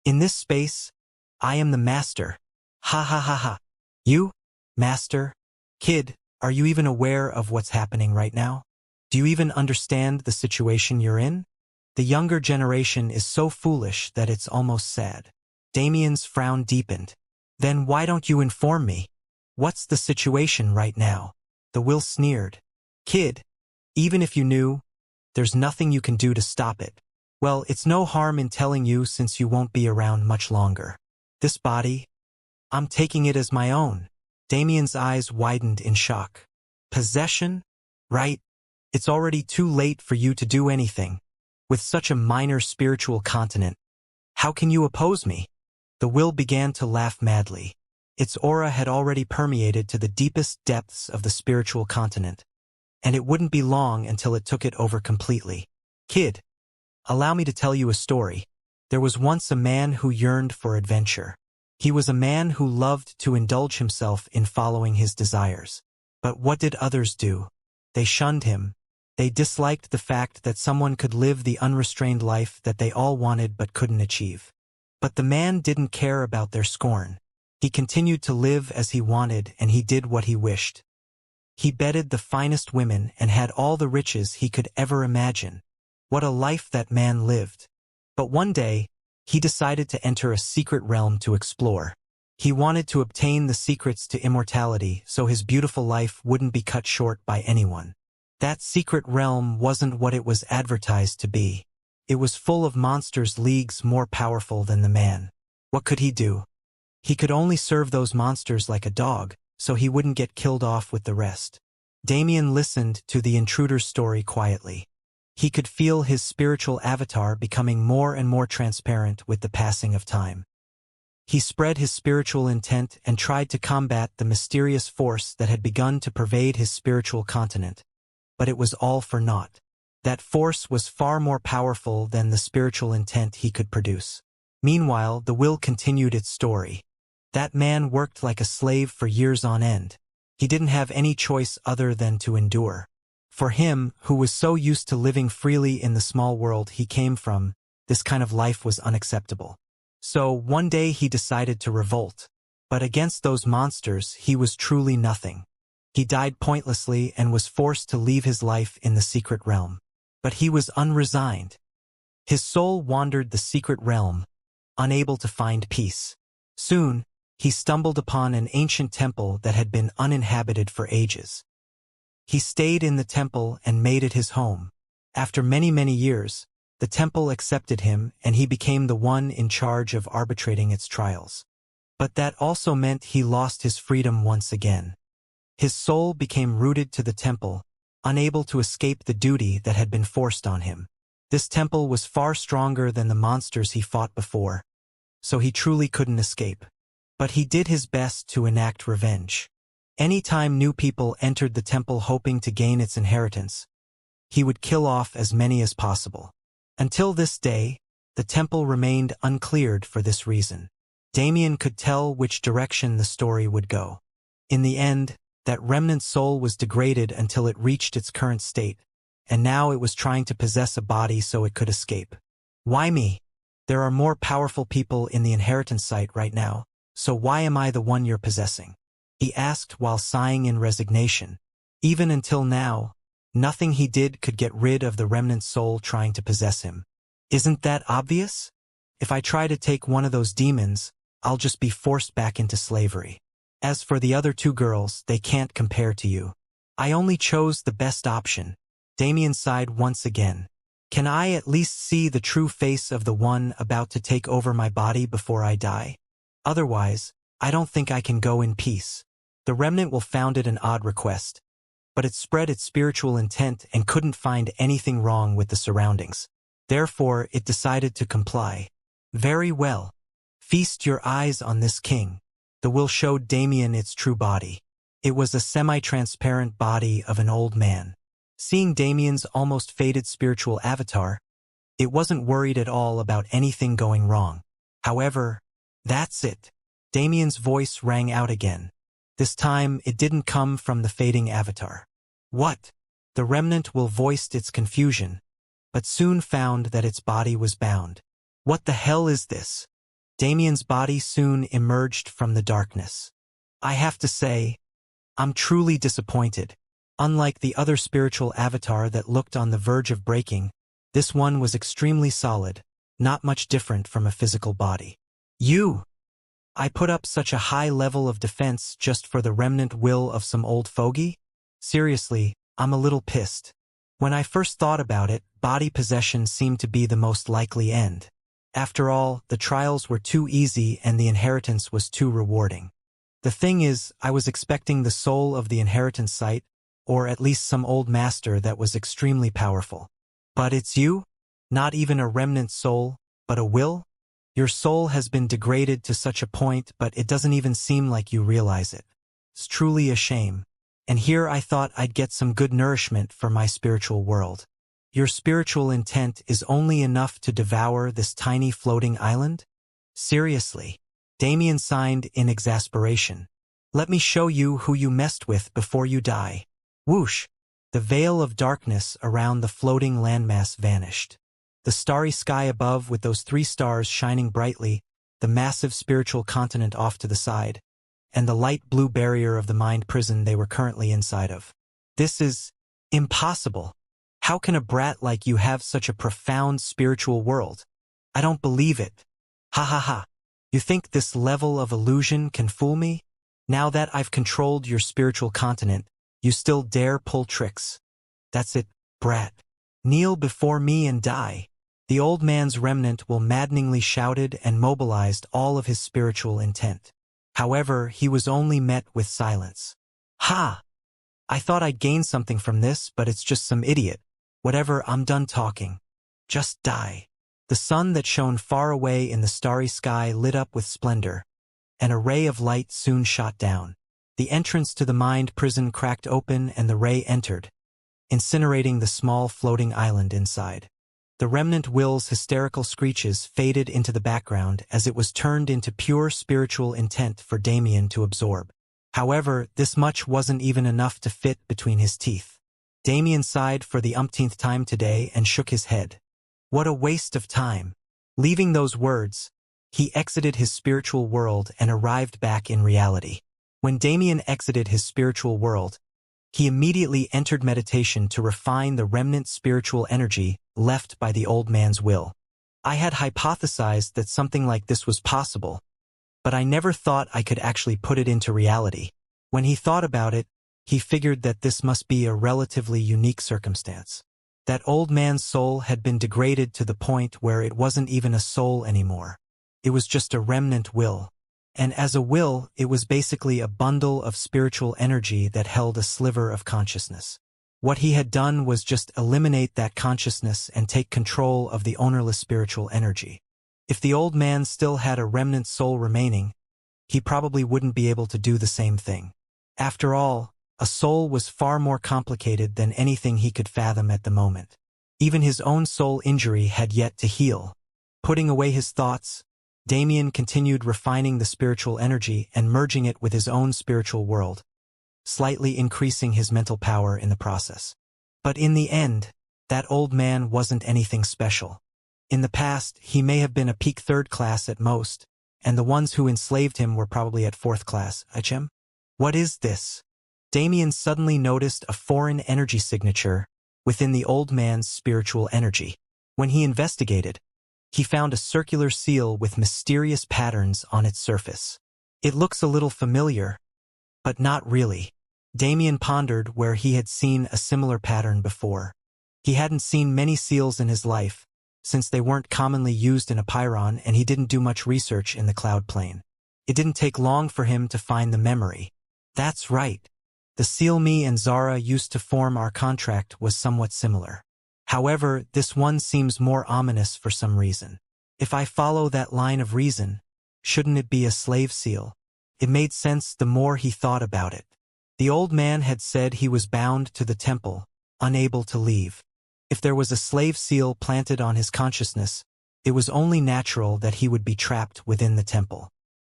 In this space, I am the master. Ha ha ha ha. You? Master? Kid, are you even aware of what's happening right now? Do you even understand the situation you're in? The younger generation is so foolish that it's almost sad. Damien's frown deepened. Then why don't you inform me? What's the situation right now? The will sneered. Kid, even if you knew, there's nothing you can do to stop it. Well, it's no harm in telling you since you won't be around much longer. This body, I'm taking it as my own. Damien's eyes widened in shock. Possession? Right. It's already too late for you to do anything. With such a minor spiritual continent, how can you oppose me? The will began to laugh madly. Its aura had already permeated to the deepest depths of the spiritual continent, and it wouldn't be long until it took it over completely. Kid, allow me to tell you a story. There was once a man who yearned for adventure. He was a man who loved to indulge himself in following his desires. But what did others do? They shunned him. They disliked the fact that someone could live the unrestrained life that they all wanted but couldn't achieve. But the man didn't care about their scorn. He continued to live as he wanted and he did what he wished. He bedded the finest women and had all the riches he could ever imagine. What a life that man lived. But one day, he decided to enter a secret realm to explore. He wanted to obtain the secrets to immortality so his beautiful life wouldn't be cut short by anyone. That secret realm wasn't what it was advertised to be. It was full of monsters leagues more powerful than the man. What could he do? He could only serve those monsters like a dog, so he wouldn't get killed off with the rest. Damien listened to the intruder's story quietly. He could feel his spiritual avatar becoming more and more transparent with the passing of time. He spread his spiritual intent and tried to combat the mysterious force that had begun to pervade his spiritual continent. But it was all for naught. That force was far more powerful than the spiritual intent he could produce. Meanwhile, the will continued its story. That man worked like a slave for years on end. He didn't have any choice other than to endure. For him, who was so used to living freely in the small world he came from, this kind of life was unacceptable. So, one day he decided to revolt. But against those monsters, he was truly nothing. He died pointlessly and was forced to leave his life in the secret realm. But he was unresigned. His soul wandered the secret realm, unable to find peace. Soon, he stumbled upon an ancient temple that had been uninhabited for ages. He stayed in the temple and made it his home. After many, many years, the temple accepted him and he became the one in charge of arbitrating its trials. But that also meant he lost his freedom once again. His soul became rooted to the temple, unable to escape the duty that had been forced on him. This temple was far stronger than the monsters he fought before, so he truly couldn't escape. But he did his best to enact revenge. Anytime new people entered the temple hoping to gain its inheritance, he would kill off as many as possible. Until this day, the temple remained uncleared for this reason. Damien could tell which direction the story would go. In the end, that remnant soul was degraded until it reached its current state, and now it was trying to possess a body so it could escape. Why me? There are more powerful people in the inheritance site right now, so why am I the one you're possessing? He asked while sighing in resignation. Even until now, nothing he did could get rid of the remnant soul trying to possess him. Isn't that obvious? If I try to take one of those demons, I'll just be forced back into slavery. As for the other two girls, they can't compare to you. I only chose the best option. Damien sighed once again. Can I at least see the true face of the one about to take over my body before I die? Otherwise, I don't think I can go in peace. The remnant will founded an odd request, but it spread its spiritual intent and couldn't find anything wrong with the surroundings. Therefore, it decided to comply. Very well. Feast your eyes on this king. The will showed Damien its true body. It was a semi-transparent body of an old man. Seeing Damien's almost faded spiritual avatar, it wasn't worried at all about anything going wrong. However, that's it. Damien's voice rang out again. This time, it didn't come from the fading avatar. What? The remnant will voiced its confusion, but soon found that its body was bound. What the hell is this? Damien's body soon emerged from the darkness. I have to say, I'm truly disappointed. Unlike the other spiritual avatar that looked on the verge of breaking, this one was extremely solid, not much different from a physical body. I put up such a high level of defense just for the remnant will of some old fogey? Seriously, I'm a little pissed. When I first thought about it, body possession seemed to be the most likely end. After all, the trials were too easy and the inheritance was too rewarding. The thing is, I was expecting the soul of the inheritance site, or at least some old master that was extremely powerful. But it's you? Not even a remnant soul, but a will? Your soul has been degraded to such a point, but it doesn't even seem like you realize it. It's truly a shame. And here I thought I'd get some good nourishment for my spiritual world. Your spiritual intent is only enough to devour this tiny floating island? Seriously. Damien signed in exasperation. Let me show you who you messed with before you die. Whoosh! The veil of darkness around the floating landmass vanished. The starry sky above with those 3 stars shining brightly, the massive spiritual continent off to the side, and the light blue barrier of the mind prison they were currently inside of. This is impossible. How can a brat like you have such a profound spiritual world? I don't believe it. Ha ha ha. You think this level of illusion can fool me? Now that I've controlled your spiritual continent, you still dare pull tricks. That's it, brat. Kneel before me and die. The old man's remnant will maddeningly shouted and mobilized all of his spiritual intent. However, he was only met with silence. Ha! I thought I'd gain something from this, but it's just some idiot. Whatever, I'm done talking. Just die. The sun that shone far away in the starry sky lit up with splendor. An ray of light soon shot down. The entrance to the mind prison cracked open and the ray entered, incinerating the small floating island inside. The remnant will's hysterical screeches faded into the background as it was turned into pure spiritual intent for Damien to absorb. However, this much wasn't even enough to fit between his teeth. Damien sighed for the umpteenth time today and shook his head. What a waste of time. Leaving those words, he exited his spiritual world and arrived back in reality. When Damien exited his spiritual world, he immediately entered meditation to refine the remnant spiritual energy left by the old man's will. I had hypothesized that something like this was possible, but I never thought I could actually put it into reality. When he thought about it, he figured that this must be a relatively unique circumstance. That old man's soul had been degraded to the point where it wasn't even a soul anymore. It was just a remnant will. And as a will, it was basically a bundle of spiritual energy that held a sliver of consciousness. What he had done was just eliminate that consciousness and take control of the ownerless spiritual energy. If the old man still had a remnant soul remaining, he probably wouldn't be able to do the same thing. After all, a soul was far more complicated than anything he could fathom at the moment. Even his own soul injury had yet to heal. Putting away his thoughts, Damien continued refining the spiritual energy and merging it with his own spiritual world, slightly increasing his mental power in the process. But in the end, that old man wasn't anything special. In the past, he may have been a peak 3rd class at most, and the ones who enslaved him were probably at 4th class. Achem? What is this? Damien suddenly noticed a foreign energy signature within the old man's spiritual energy. When he investigated, he found a circular seal with mysterious patterns on its surface. It looks a little familiar, but not really. Damien pondered where he had seen a similar pattern before. He hadn't seen many seals in his life, since they weren't commonly used in a Pyron and he didn't do much research in the cloud plane. It didn't take long for him to find the memory. That's right. The seal me and Zara used to form our contract was somewhat similar. However, this one seems more ominous for some reason. If I follow that line of reason, shouldn't it be a slave seal? It made sense the more he thought about it. The old man had said he was bound to the temple, unable to leave. If there was a slave seal planted on his consciousness, it was only natural that he would be trapped within the temple.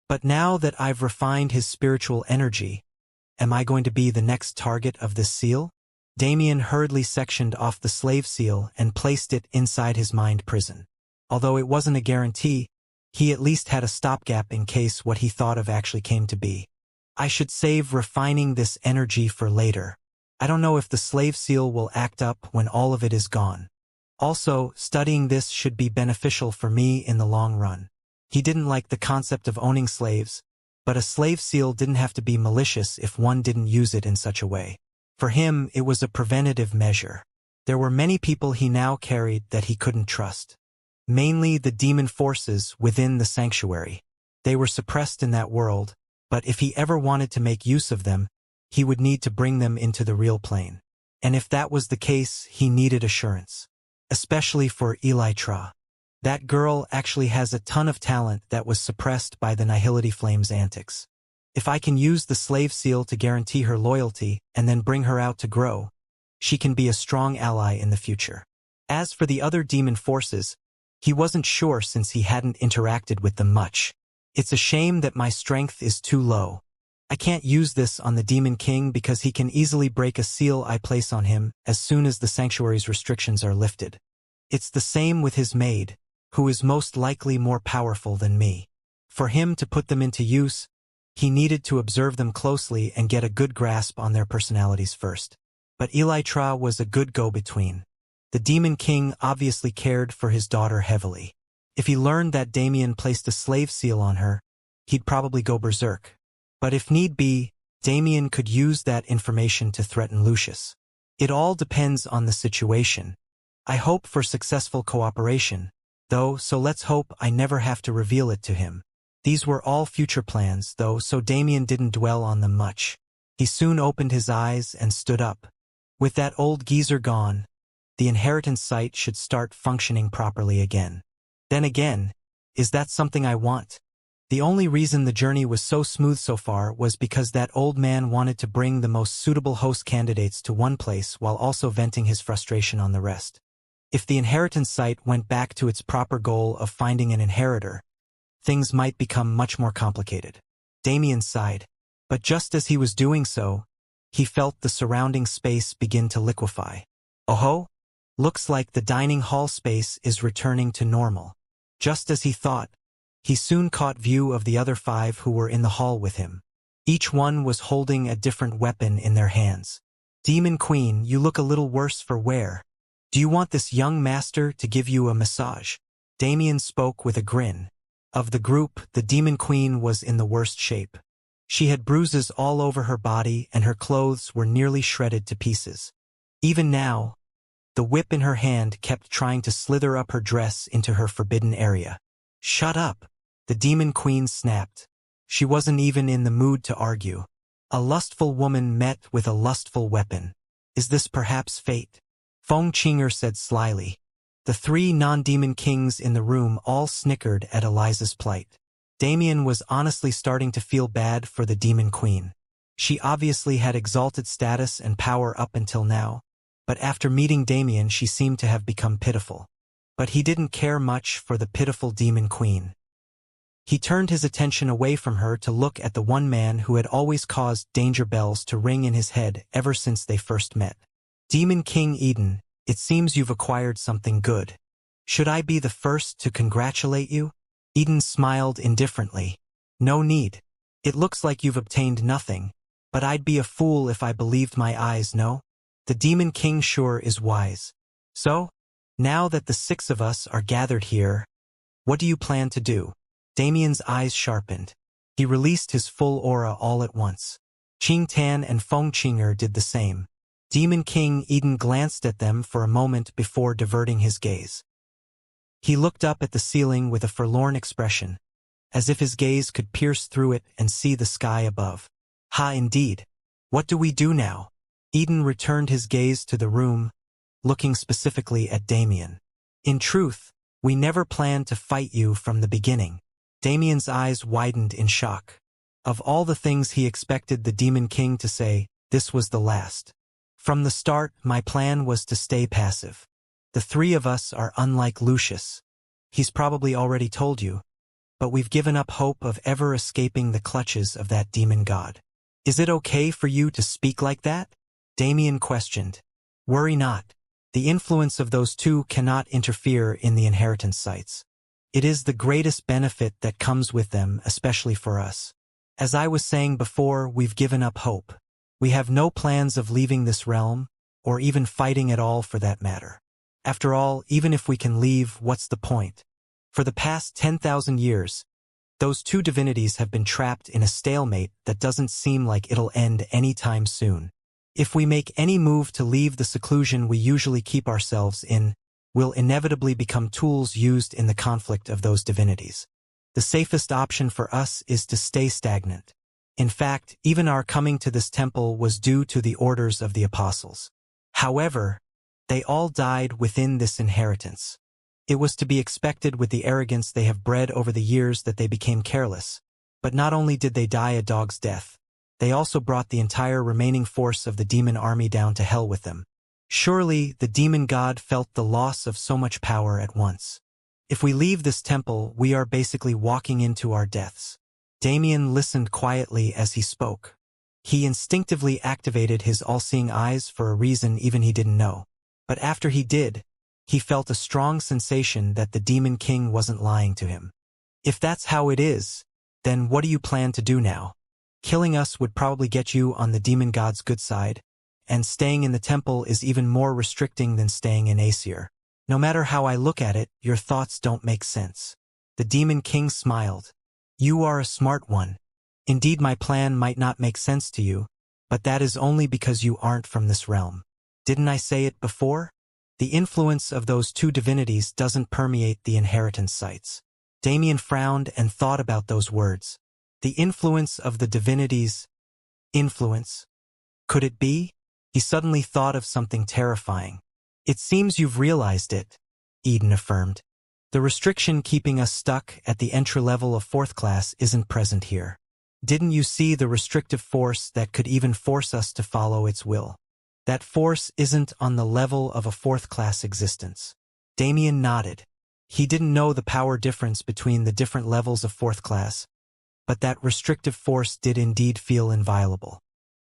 But now that I've refined his spiritual energy, am I going to be the next target of this seal? Damien hurriedly sectioned off the slave seal and placed it inside his mind prison. Although it wasn't a guarantee, he at least had a stopgap in case what he thought of actually came to be. I should save refining this energy for later. I don't know if the slave seal will act up when all of it is gone. Also, studying this should be beneficial for me in the long run. He didn't like the concept of owning slaves, but a slave seal didn't have to be malicious if one didn't use it in such a way. For him, it was a preventative measure. There were many people he now carried that he couldn't trust. Mainly the demon forces within the sanctuary. They were suppressed in that world, but if he ever wanted to make use of them, he would need to bring them into the real plane. And if that was the case, he needed assurance. Especially for Elytra. That girl actually has a ton of talent that was suppressed by the Nihility Flame's antics. If I can use the slave seal to guarantee her loyalty and then bring her out to grow, she can be a strong ally in the future. As for the other demon forces, he wasn't sure since he hadn't interacted with them much. It's a shame that my strength is too low. I can't use this on the Demon King because he can easily break a seal I place on him as soon as the sanctuary's restrictions are lifted. It's the same with his maid, who is most likely more powerful than me. For him to put them into use, he needed to observe them closely and get a good grasp on their personalities first. But Elytra was a good go-between. The Demon King obviously cared for his daughter heavily. If he learned that Damien placed a slave seal on her, he'd probably go berserk. But if need be, Damien could use that information to threaten Lucius. It all depends on the situation. I hope for successful cooperation, though, so let's hope I never have to reveal it to him. These were all future plans, though, so Damien didn't dwell on them much. He soon opened his eyes and stood up. With that old geezer gone, the inheritance site should start functioning properly again. Then again, is that something I want? The only reason the journey was so smooth so far was because that old man wanted to bring the most suitable host candidates to one place while also venting his frustration on the rest. If the inheritance site went back to its proper goal of finding an inheritor, things might become much more complicated. Damien sighed, but just as he was doing so, he felt the surrounding space begin to liquefy. Oh-ho! Looks like the dining hall space is returning to normal. Just as he thought, he soon caught view of the other 5 who were in the hall with him. Each one was holding a different weapon in their hands. Demon Queen, you look a little worse for wear. Do you want this young master to give you a massage? Damien spoke with a grin. Of the group, the Demon Queen was in the worst shape. She had bruises all over her body and her clothes were nearly shredded to pieces. Even now, the whip in her hand kept trying to slither up her dress into her forbidden area. "Shut up!" the Demon Queen snapped. She wasn't even in the mood to argue. A lustful woman met with a lustful weapon. Is this perhaps fate? Feng Qinger said slyly. The three non-demon kings in the room all snickered at Eliza's plight. Damien was honestly starting to feel bad for the Demon Queen. She obviously had exalted status and power up until now, but after meeting Damien she seemed to have become pitiful. But he didn't care much for the pitiful Demon Queen. He turned his attention away from her to look at the one man who had always caused danger bells to ring in his head ever since they first met. "Demon King Eden, it seems you've acquired something good. Should I be the first to congratulate you?" Eden smiled indifferently. "No need. It looks like you've obtained nothing, but I'd be a fool if I believed my eyes, no? The Demon King sure is wise. So, now that the six of us are gathered here, what do you plan to do?" Damien's eyes sharpened. He released his full aura all at once. Qing Tan and Feng Qinger did the same. Demon King Eden glanced at them for a moment before diverting his gaze. He looked up at the ceiling with a forlorn expression, as if his gaze could pierce through it and see the sky above. "Ha, indeed. What do we do now?" Eden returned his gaze to the room, looking specifically at Damien. "In truth, we never planned to fight you from the beginning." Damien's eyes widened in shock. Of all the things he expected the Demon King to say, this was the last. "From the start, my plan was to stay passive. The three of us are unlike Lucius. He's probably already told you, but we've given up hope of ever escaping the clutches of that demon god." "Is it okay for you to speak like that?" Damien questioned. "Worry not. The influence of those two cannot interfere in the inheritance sites. It is the greatest benefit that comes with them, especially for us. As I was saying before, we've given up hope. We have no plans of leaving this realm, or even fighting at all for that matter. After all, even if we can leave, what's the point? For the past 10,000 years, those two divinities have been trapped in a stalemate that doesn't seem like it'll end anytime soon. If we make any move to leave the seclusion we usually keep ourselves in, we'll inevitably become tools used in the conflict of those divinities. The safest option for us is to stay stagnant. In fact, even our coming to this temple was due to the orders of the apostles. However, they all died within this inheritance. It was to be expected with the arrogance they have bred over the years that they became careless. But not only did they die a dog's death, they also brought the entire remaining force of the demon army down to hell with them. Surely, the demon god felt the loss of so much power at once. If we leave this temple, we are basically walking into our deaths. Damien listened quietly as he spoke. He instinctively activated his all-seeing eyes for a reason even he didn't know. But after he did, he felt a strong sensation that the Demon King wasn't lying to him. "If that's how it is, then what do you plan to do now? Killing us would probably get you on the demon god's good side, and staying in the temple is even more restricting than staying in Aesir. No matter how I look at it, your thoughts don't make sense." The Demon King smiled. "You are a smart one. Indeed, my plan might not make sense to you, but that is only because you aren't from this realm. Didn't I say it before? The influence of those two divinities doesn't permeate the inheritance sites." Damien frowned and thought about those words. The influence of the divinities. Influence? Could it be? He suddenly thought of something terrifying. "It seems you've realized it," Eden affirmed. "The restriction keeping us stuck at the entry level of 4th class isn't present here. Didn't you see the restrictive force that could even force us to follow its will? That force isn't on the level of a 4th class existence." Damien nodded. He didn't know the power difference between the different levels of 4th class, but that restrictive force did indeed feel inviolable.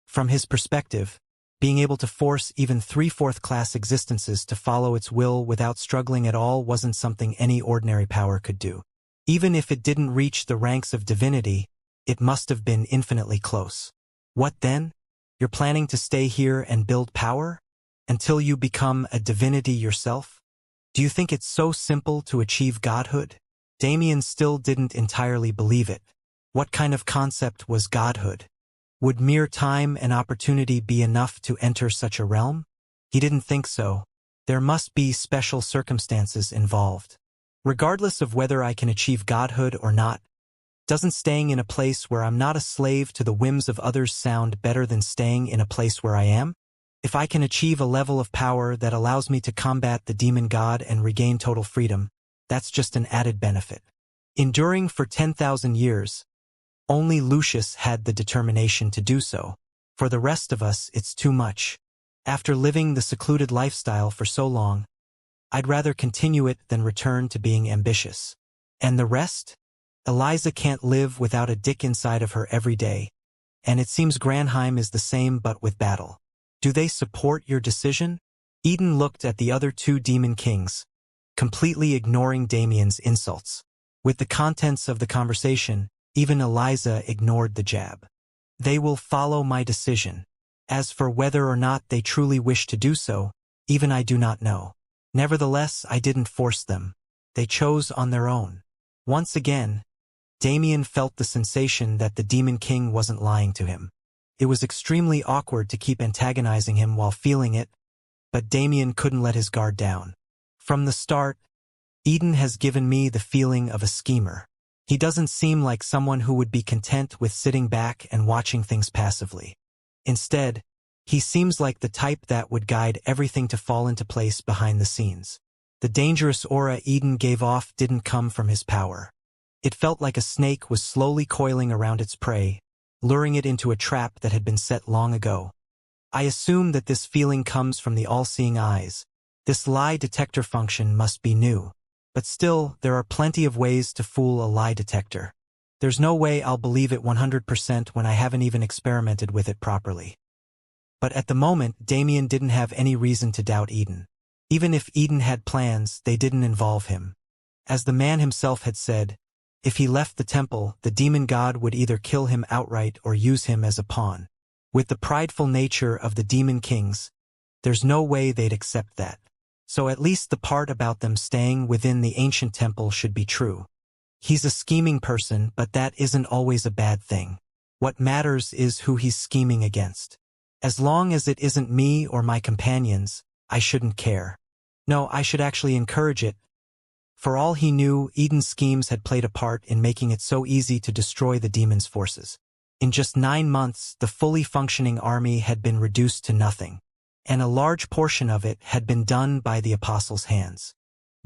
From his perspective, being able to force even 3 4th class existences to follow its will without struggling at all wasn't something any ordinary power could do. Even if it didn't reach the ranks of divinity, it must have been infinitely close. What then? You're planning to stay here and build power? Until you become a divinity yourself? Do you think it's so simple to achieve godhood? Damien still didn't entirely believe it. What kind of concept was godhood? Would mere time and opportunity be enough to enter such a realm? He didn't think so. There must be special circumstances involved. Regardless of whether I can achieve godhood or not, doesn't staying in a place where I'm not a slave to the whims of others sound better than staying in a place where I am? If I can achieve a level of power that allows me to combat the demon god and regain total freedom, that's just an added benefit. Enduring for 10,000 years, only Lucius had the determination to do so. For the rest of us, it's too much. After living the secluded lifestyle for so long, I'd rather continue it than return to being ambitious. And the rest? Eliza can't live without a dick inside of her every day, and it seems Granheim is the same but with battle. Do they support your decision? Eden looked at the other two demon kings, completely ignoring Damien's insults. With the contents of the conversation, even Eliza ignored the jab. They will follow my decision. As for whether or not they truly wish to do so, even I do not know. Nevertheless, I didn't force them. They chose on their own. Once again, Damien felt the sensation that the Demon King wasn't lying to him. It was extremely awkward to keep antagonizing him while feeling it, but Damien couldn't let his guard down. From the start, Eden has given me the feeling of a schemer. He doesn't seem like someone who would be content with sitting back and watching things passively. Instead, he seems like the type that would guide everything to fall into place behind the scenes. The dangerous aura Eden gave off didn't come from his power. It felt like a snake was slowly coiling around its prey, luring it into a trap that had been set long ago. I assume that this feeling comes from the all-seeing eyes. This lie detector function must be new. But still, there are plenty of ways to fool a lie detector. There's no way I'll believe it 100% when I haven't even experimented with it properly. But at the moment, Damien didn't have any reason to doubt Eden. Even if Eden had plans, they didn't involve him. As the man himself had said, if he left the temple, the demon god would either kill him outright or use him as a pawn. With the prideful nature of the demon kings, there's no way they'd accept that. So at least the part about them staying within the ancient temple should be true. He's a scheming person, but that isn't always a bad thing. What matters is who he's scheming against. As long as it isn't me or my companions, I shouldn't care. No, I should actually encourage it. For all he knew, Eden's schemes had played a part in making it so easy to destroy the demon's forces. In just 9 months, the fully functioning army had been reduced to nothing, and a large portion of it had been done by the apostles' hands.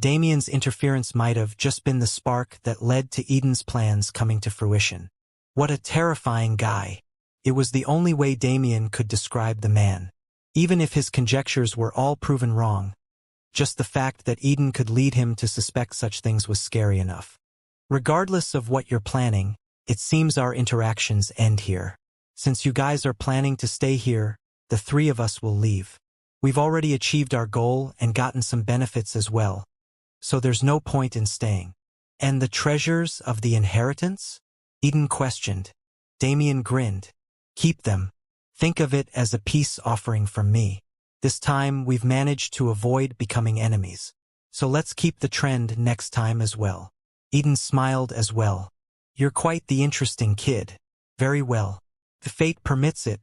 Damien's interference might have just been the spark that led to Eden's plans coming to fruition. What a terrifying guy. It was the only way Damien could describe the man. Even if his conjectures were all proven wrong, just the fact that Eden could lead him to suspect such things was scary enough. Regardless of what you're planning, it seems our interactions end here. Since you guys are planning to stay here, the 3 of us will leave. We've already achieved our goal and gotten some benefits as well, so there's no point in staying. And the treasures of the inheritance? Eden questioned. Damien grinned. Keep them. Think of it as a peace offering from me. This time we've managed to avoid becoming enemies. So let's keep the trend next time as well. Eden smiled as well. You're quite the interesting kid. Very well. If fate permits it,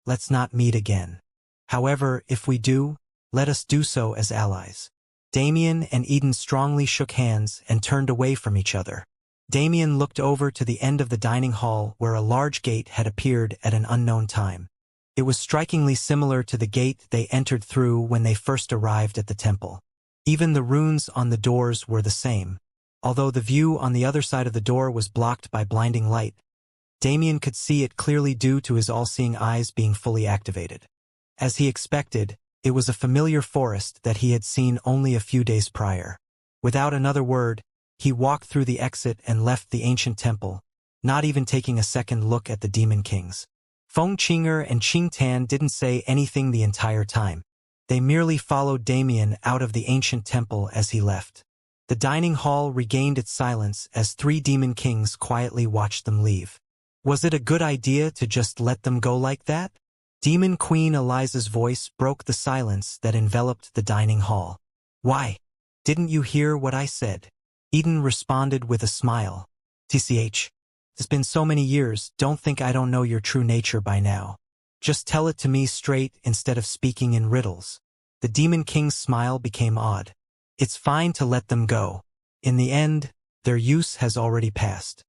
let's not meet again. However, if we do, let us do so as allies. Damien and Eden strongly shook hands and turned away from each other. Damien looked over to the end of the dining hall where a large gate had appeared at an unknown time. It was strikingly similar to the gate they entered through when they first arrived at the temple. Even the runes on the doors were the same, although the view on the other side of the door was blocked by blinding light. Damien could see it clearly due to his all-seeing eyes being fully activated. As he expected, it was a familiar forest that he had seen only a few days prior. Without another word, he walked through the exit and left the ancient temple, not even taking a second look at the demon kings. Feng Qinger and Qing Tan didn't say anything the entire time. They merely followed Damien out of the ancient temple as he left. The dining hall regained its silence as 3 demon kings quietly watched them leave. Was it a good idea to just let them go like that? Demon Queen Eliza's voice broke the silence that enveloped the dining hall. Why? Didn't you hear what I said? Eden responded with a smile. TCH. It's been so many years, don't think I don't know your true nature by now. Just tell it to me straight instead of speaking in riddles. The Demon King's smile became odd. It's fine to let them go. In the end, their use has already passed.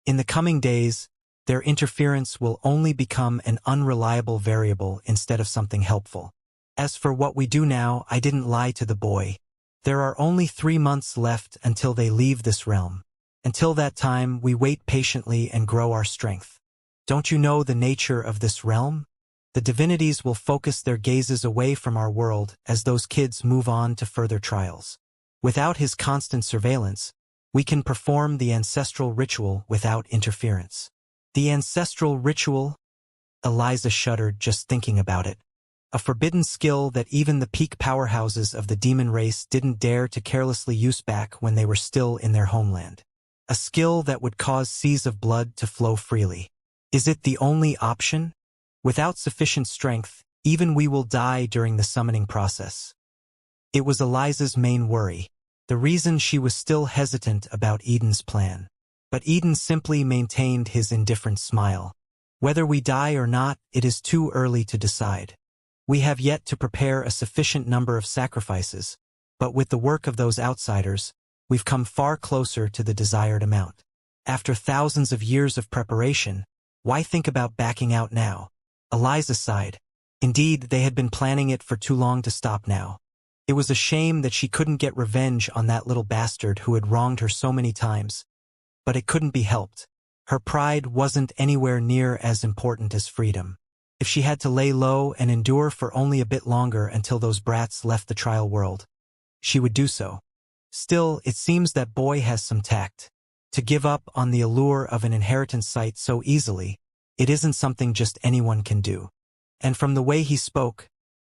In the coming days, their interference will only become an unreliable variable instead of something helpful. As for what we do now, I didn't lie to the boy. There are only 3 months left until they leave this realm. Until that time, we wait patiently and grow our strength. Don't you know the nature of this realm? The divinities will focus their gazes away from our world as those kids move on to further trials. Without his constant surveillance, we can perform the ancestral ritual without interference. The ancestral ritual? Eliza shuddered just thinking about it. A forbidden skill that even the peak powerhouses of the demon race didn't dare to carelessly use back when they were still in their homeland. A skill that would cause seas of blood to flow freely. Is it the only option? Without sufficient strength, even we will die during the summoning process. It was Eliza's main worry, the reason she was still hesitant about Eden's plan. But Eden simply maintained his indifferent smile. Whether we die or not, it is too early to decide. We have yet to prepare a sufficient number of sacrifices, but with the work of those outsiders, we've come far closer to the desired amount. After thousands of years of preparation, why think about backing out now? Eliza sighed. Indeed, they had been planning it for too long to stop now. It was a shame that she couldn't get revenge on that little bastard who had wronged her so many times. But it couldn't be helped. Her pride wasn't anywhere near as important as freedom. If she had to lay low and endure for only a bit longer until those brats left the trial world, she would do so. Still, it seems that boy has some tact. To give up on the allure of an inheritance site so easily, it isn't something just anyone can do. And from the way he spoke,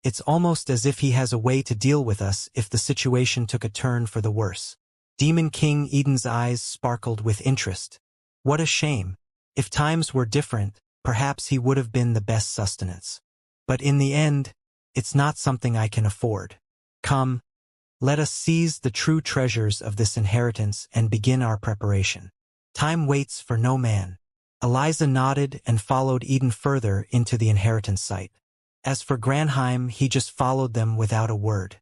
it's almost as if he has a way to deal with us if the situation took a turn for the worse. Demon King Eden's eyes sparkled with interest. What a shame. If times were different, perhaps he would have been the best sustenance. But in the end, it's not something I can afford. Come, let us seize the true treasures of this inheritance and begin our preparation. Time waits for no man. Eliza nodded and followed Eden further into the inheritance site. As for Granheim, he just followed them without a word.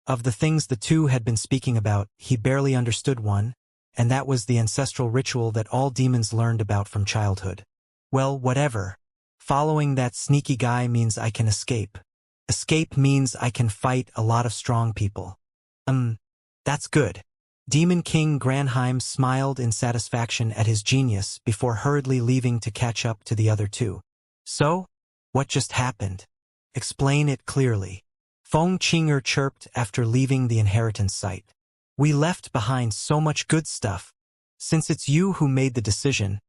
Of the things the two had been speaking about, he barely understood one, and that was the ancestral ritual that all demons learned about from childhood. Well, whatever. Following that sneaky guy means I can escape. Escape means I can fight a lot of strong people. That's good. Demon King Granheim smiled in satisfaction at his genius before hurriedly leaving to catch up to the other two. So, what just happened? Explain it clearly. Feng Qinger chirped after leaving the inheritance site. We left behind so much good stuff. Since it's you who made the decision,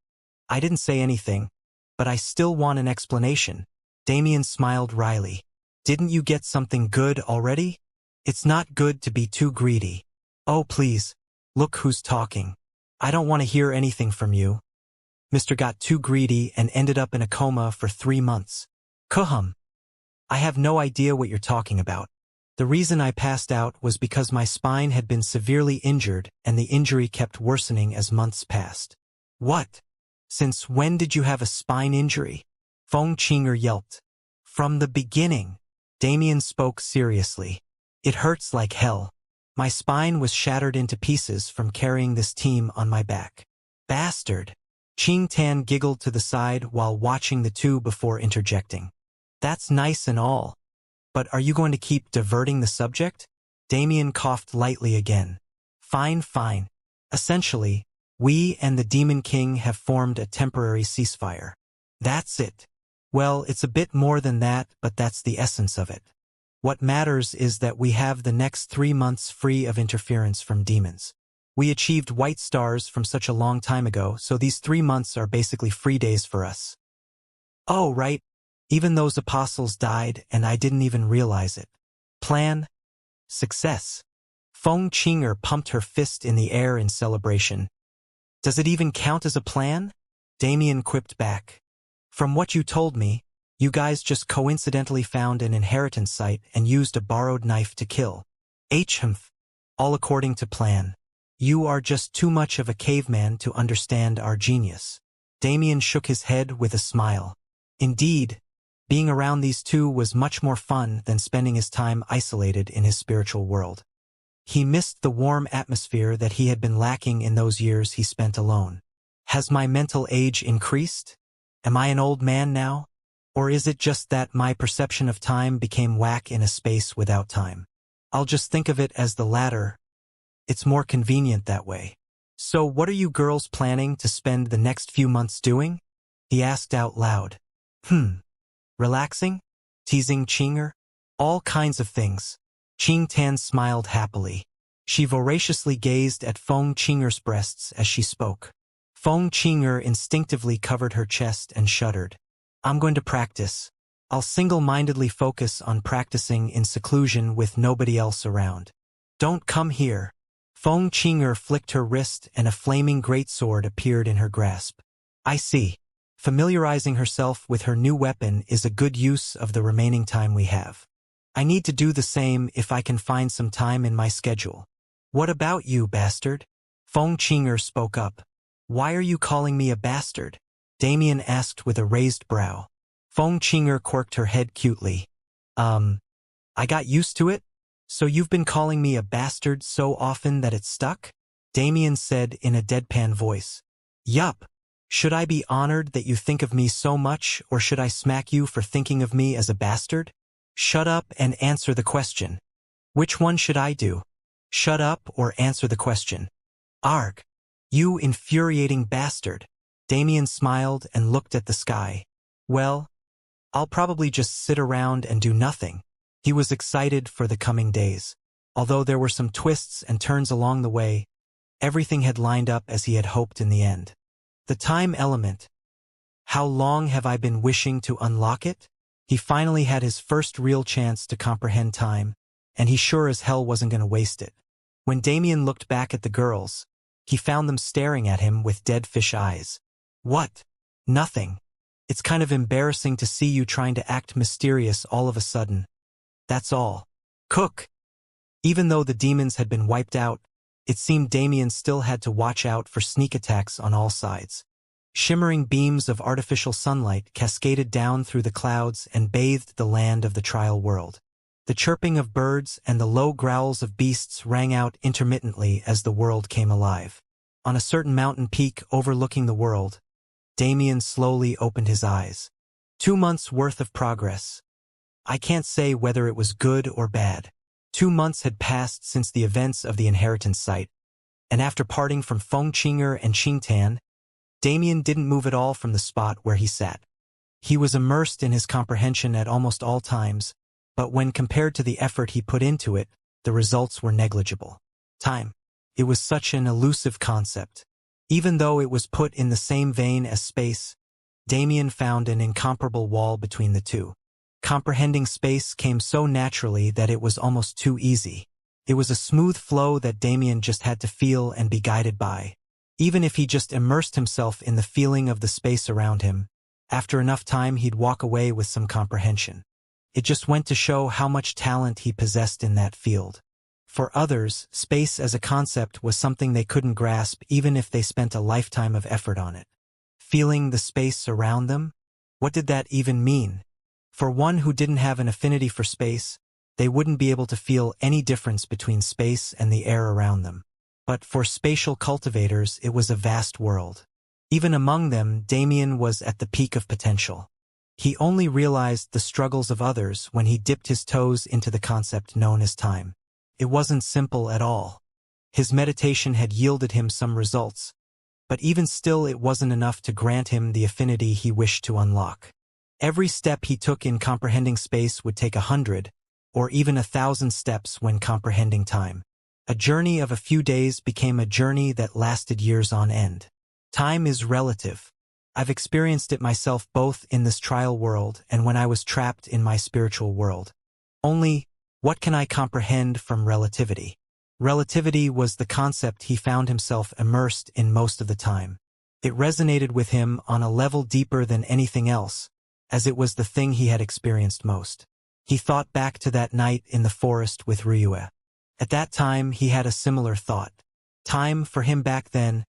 I didn't say anything, but I still want an explanation. Damien smiled wryly. Didn't you get something good already? It's not good to be too greedy. Oh please, look who's talking. I don't want to hear anything from you. Mr. got too greedy and ended up in a coma for 3 months. Kuhum. I have no idea what you're talking about. The reason I passed out was because my spine had been severely injured and the injury kept worsening as months passed. What? Since when did you have a spine injury? Feng Qinger yelped. From the beginning. Damien spoke seriously. It hurts like hell. My spine was shattered into pieces from carrying this team on my back. Bastard. Qing Tan giggled to the side while watching the two before interjecting. That's nice and all. But are you going to keep diverting the subject? Damien coughed lightly again. Fine. Essentially, we and the Demon King have formed a temporary ceasefire. That's it. Well, it's a bit more than that, but that's the essence of it. What matters is that we have the next 3 months free of interference from demons. We achieved white stars from such a long time ago, so these 3 months are basically free days for us. Oh, right. Even those apostles died, and I didn't even realize it. Plan? Success. Feng Qinger pumped her fist in the air in celebration. Does it even count as a plan? Damien quipped back. From what you told me, you guys just coincidentally found an inheritance site and used a borrowed knife to kill. Humph. all according to plan. You are just too much of a caveman to understand our genius. Damien shook his head with a smile. Indeed, being around these two was much more fun than spending his time isolated in his spiritual world. He missed the warm atmosphere that he had been lacking in those years he spent alone. Has my mental age increased? Am I an old man now? Or is it just that my perception of time became whack in a space without time? I'll just think of it as the latter. It's more convenient that way. So what are you girls planning to spend the next few months doing? He asked out loud. Relaxing? Teasing Qinger? All kinds of things. Qing Tan smiled happily. She voraciously gazed at Feng Qinger's breasts as she spoke. Feng Qinger instinctively covered her chest and shuddered. I'm going to practice. I'll single-mindedly focus on practicing in seclusion with nobody else around. Don't come here. Feng Qinger flicked her wrist and a flaming greatsword appeared in her grasp. I see. Familiarizing herself with her new weapon is a good use of the remaining time we have. I need to do the same if I can find some time in my schedule. What about you, bastard? Feng Qinger spoke up. Why are you calling me a bastard? Damien asked with a raised brow. Feng Qinger quirked her head cutely. I got used to it? So you've been calling me a bastard so often that it stuck? Damien said in a deadpan voice. Yup. Should I be honored that you think of me so much, or should I smack you for thinking of me as a bastard? Shut up and answer the question. Which one should I do? Shut up or answer the question. Arg. You infuriating bastard. Damien smiled and looked at the sky. Well, I'll probably just sit around and do nothing. He was excited for the coming days. Although there were some twists and turns along the way, everything had lined up as he had hoped in the end. The time element. How long have I been wishing to unlock it? He finally had his first real chance to comprehend time, and he sure as hell wasn't going to waste it. When Damien looked back at the girls, he found them staring at him with dead fish eyes. What? Nothing. It's kind of embarrassing to see you trying to act mysterious all of a sudden. That's all. Cook. Even though the demons had been wiped out, it seemed Damien still had to watch out for sneak attacks on all sides. Shimmering beams of artificial sunlight cascaded down through the clouds and bathed the land of the trial world. The chirping of birds and the low growls of beasts rang out intermittently as the world came alive. On a certain mountain peak overlooking the world, Damien slowly opened his eyes. 2 months' worth of progress. I can't say whether it was good or bad. 2 months had passed since the events of the inheritance site, and after parting from Feng Qinger and Qing Tan, Damien didn't move at all from the spot where he sat. He was immersed in his comprehension at almost all times, but when compared to the effort he put into it, the results were negligible. Time. It was such an elusive concept. Even though it was put in the same vein as space, Damien found an incomparable wall between the two. Comprehending space came so naturally that it was almost too easy. It was a smooth flow that Damien just had to feel and be guided by. Even if he just immersed himself in the feeling of the space around him, after enough time he'd walk away with some comprehension. It just went to show how much talent he possessed in that field. For others, space as a concept was something they couldn't grasp even if they spent a lifetime of effort on it. Feeling the space around them? What did that even mean? For one who didn't have an affinity for space, they wouldn't be able to feel any difference between space and the air around them. But for spatial cultivators, it was a vast world. Even among them, Damien was at the peak of potential. He only realized the struggles of others when he dipped his toes into the concept known as time. It wasn't simple at all. His meditation had yielded him some results, but even still it wasn't enough to grant him the affinity he wished to unlock. Every step he took in comprehending space would take 100, or even 1,000 steps when comprehending time. A journey of a few days became a journey that lasted years on end. Time is relative. I've experienced it myself both in this trial world and when I was trapped in my spiritual world. Only, what can I comprehend from relativity? Relativity was the concept he found himself immersed in most of the time. It resonated with him on a level deeper than anything else, as it was the thing he had experienced most. He thought back to that night in the forest with Ryue. At that time he had a similar thought. Time, for him back then,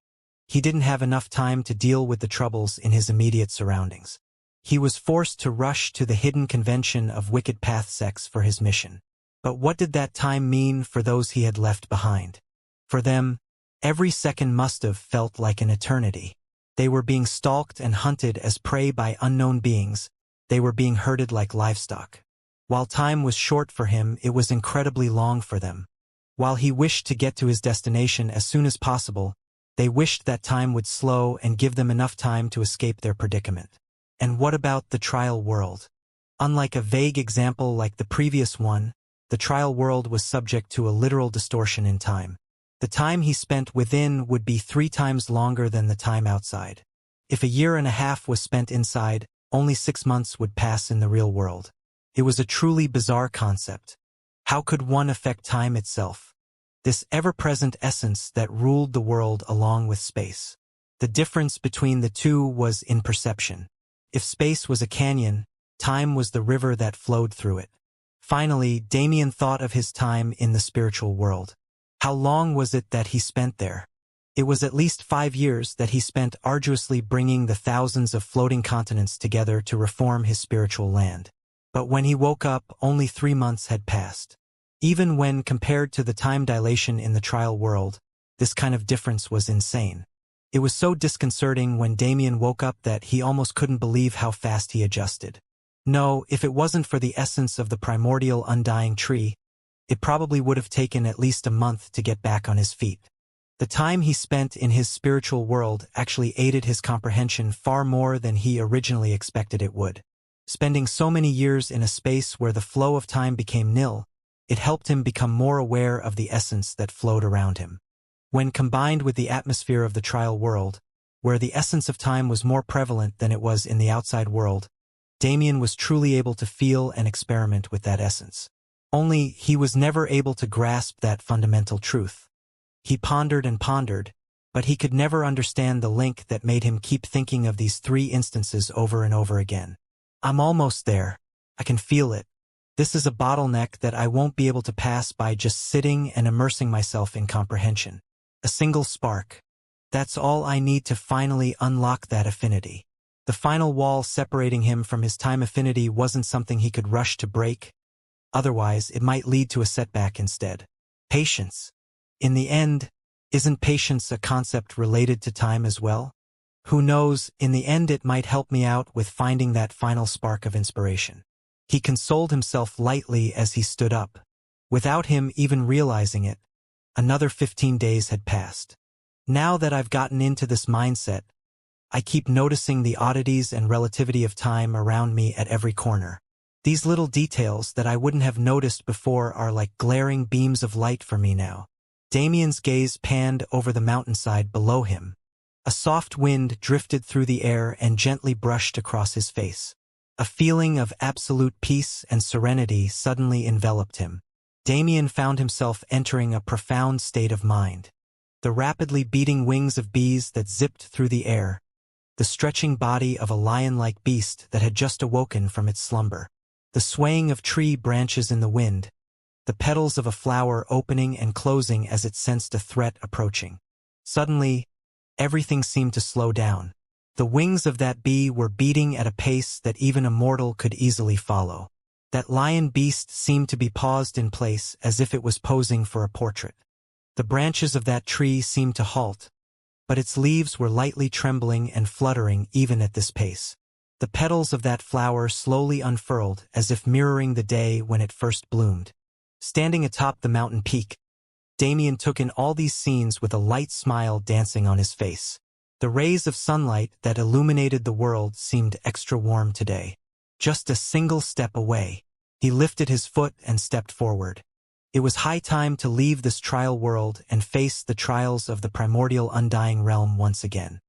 he didn't have enough time to deal with the troubles in his immediate surroundings. He was forced to rush to the hidden convention of Wicked Path sects for his mission. But what did that time mean for those he had left behind? For them, every second must have felt like an eternity. They were being stalked and hunted as prey by unknown beings. They were being herded like livestock. While time was short for him, it was incredibly long for them. While he wished to get to his destination as soon as possible, they wished that time would slow and give them enough time to escape their predicament. And what about the trial world? Unlike a vague example like the previous one, the trial world was subject to a literal distortion in time. The time he spent within would be 3 times longer than the time outside. If a year and a half was spent inside, only 6 months would pass in the real world. It was a truly bizarre concept. How could one affect time itself? This ever-present essence that ruled the world along with space. The difference between the two was in perception. If space was a canyon, time was the river that flowed through it. Finally, Damien thought of his time in the spiritual world. How long was it that he spent there? It was at least 5 years that he spent arduously bringing the thousands of floating continents together to reform his spiritual land. But when he woke up, only 3 months had passed. Even when compared to the time dilation in the trial world, this kind of difference was insane. It was so disconcerting when Damien woke up that he almost couldn't believe how fast he adjusted. No, if it wasn't for the essence of the primordial undying tree, it probably would have taken at least a month to get back on his feet. The time he spent in his spiritual world actually aided his comprehension far more than he originally expected it would. Spending so many years in a space where the flow of time became nil, it helped him become more aware of the essence that flowed around him. When combined with the atmosphere of the trial world, where the essence of time was more prevalent than it was in the outside world, Damien was truly able to feel and experiment with that essence. Only he was never able to grasp that fundamental truth. He pondered and pondered, but he could never understand the link that made him keep thinking of these 3 instances over and over again. I'm almost there. I can feel it. This is a bottleneck that I won't be able to pass by just sitting and immersing myself in comprehension. A single spark. That's all I need to finally unlock that affinity. The final wall separating him from his time affinity wasn't something he could rush to break. Otherwise, it might lead to a setback instead. Patience. In the end, isn't patience a concept related to time as well? Who knows, in the end it might help me out with finding that final spark of inspiration. He consoled himself lightly as he stood up. Without him even realizing it, another 15 days had passed. Now that I've gotten into this mindset, I keep noticing the oddities and relativity of time around me at every corner. These little details that I wouldn't have noticed before are like glaring beams of light for me now. Damien's gaze panned over the mountainside below him. A soft wind drifted through the air and gently brushed across his face. A feeling of absolute peace and serenity suddenly enveloped him. Damien found himself entering a profound state of mind. The rapidly beating wings of bees that zipped through the air. The stretching body of a lion-like beast that had just awoken from its slumber. The swaying of tree branches in the wind. The petals of a flower opening and closing as it sensed a threat approaching. Suddenly, everything seemed to slow down. The wings of that bee were beating at a pace that even a mortal could easily follow. That lion beast seemed to be paused in place as if it was posing for a portrait. The branches of that tree seemed to halt, but its leaves were lightly trembling and fluttering even at this pace. The petals of that flower slowly unfurled as if mirroring the day when it first bloomed. Standing atop the mountain peak, Damien took in all these scenes with a light smile dancing on his face. The rays of sunlight that illuminated the world seemed extra warm today. Just a single step away, he lifted his foot and stepped forward. It was high time to leave this trial world and face the trials of the primordial undying realm once again.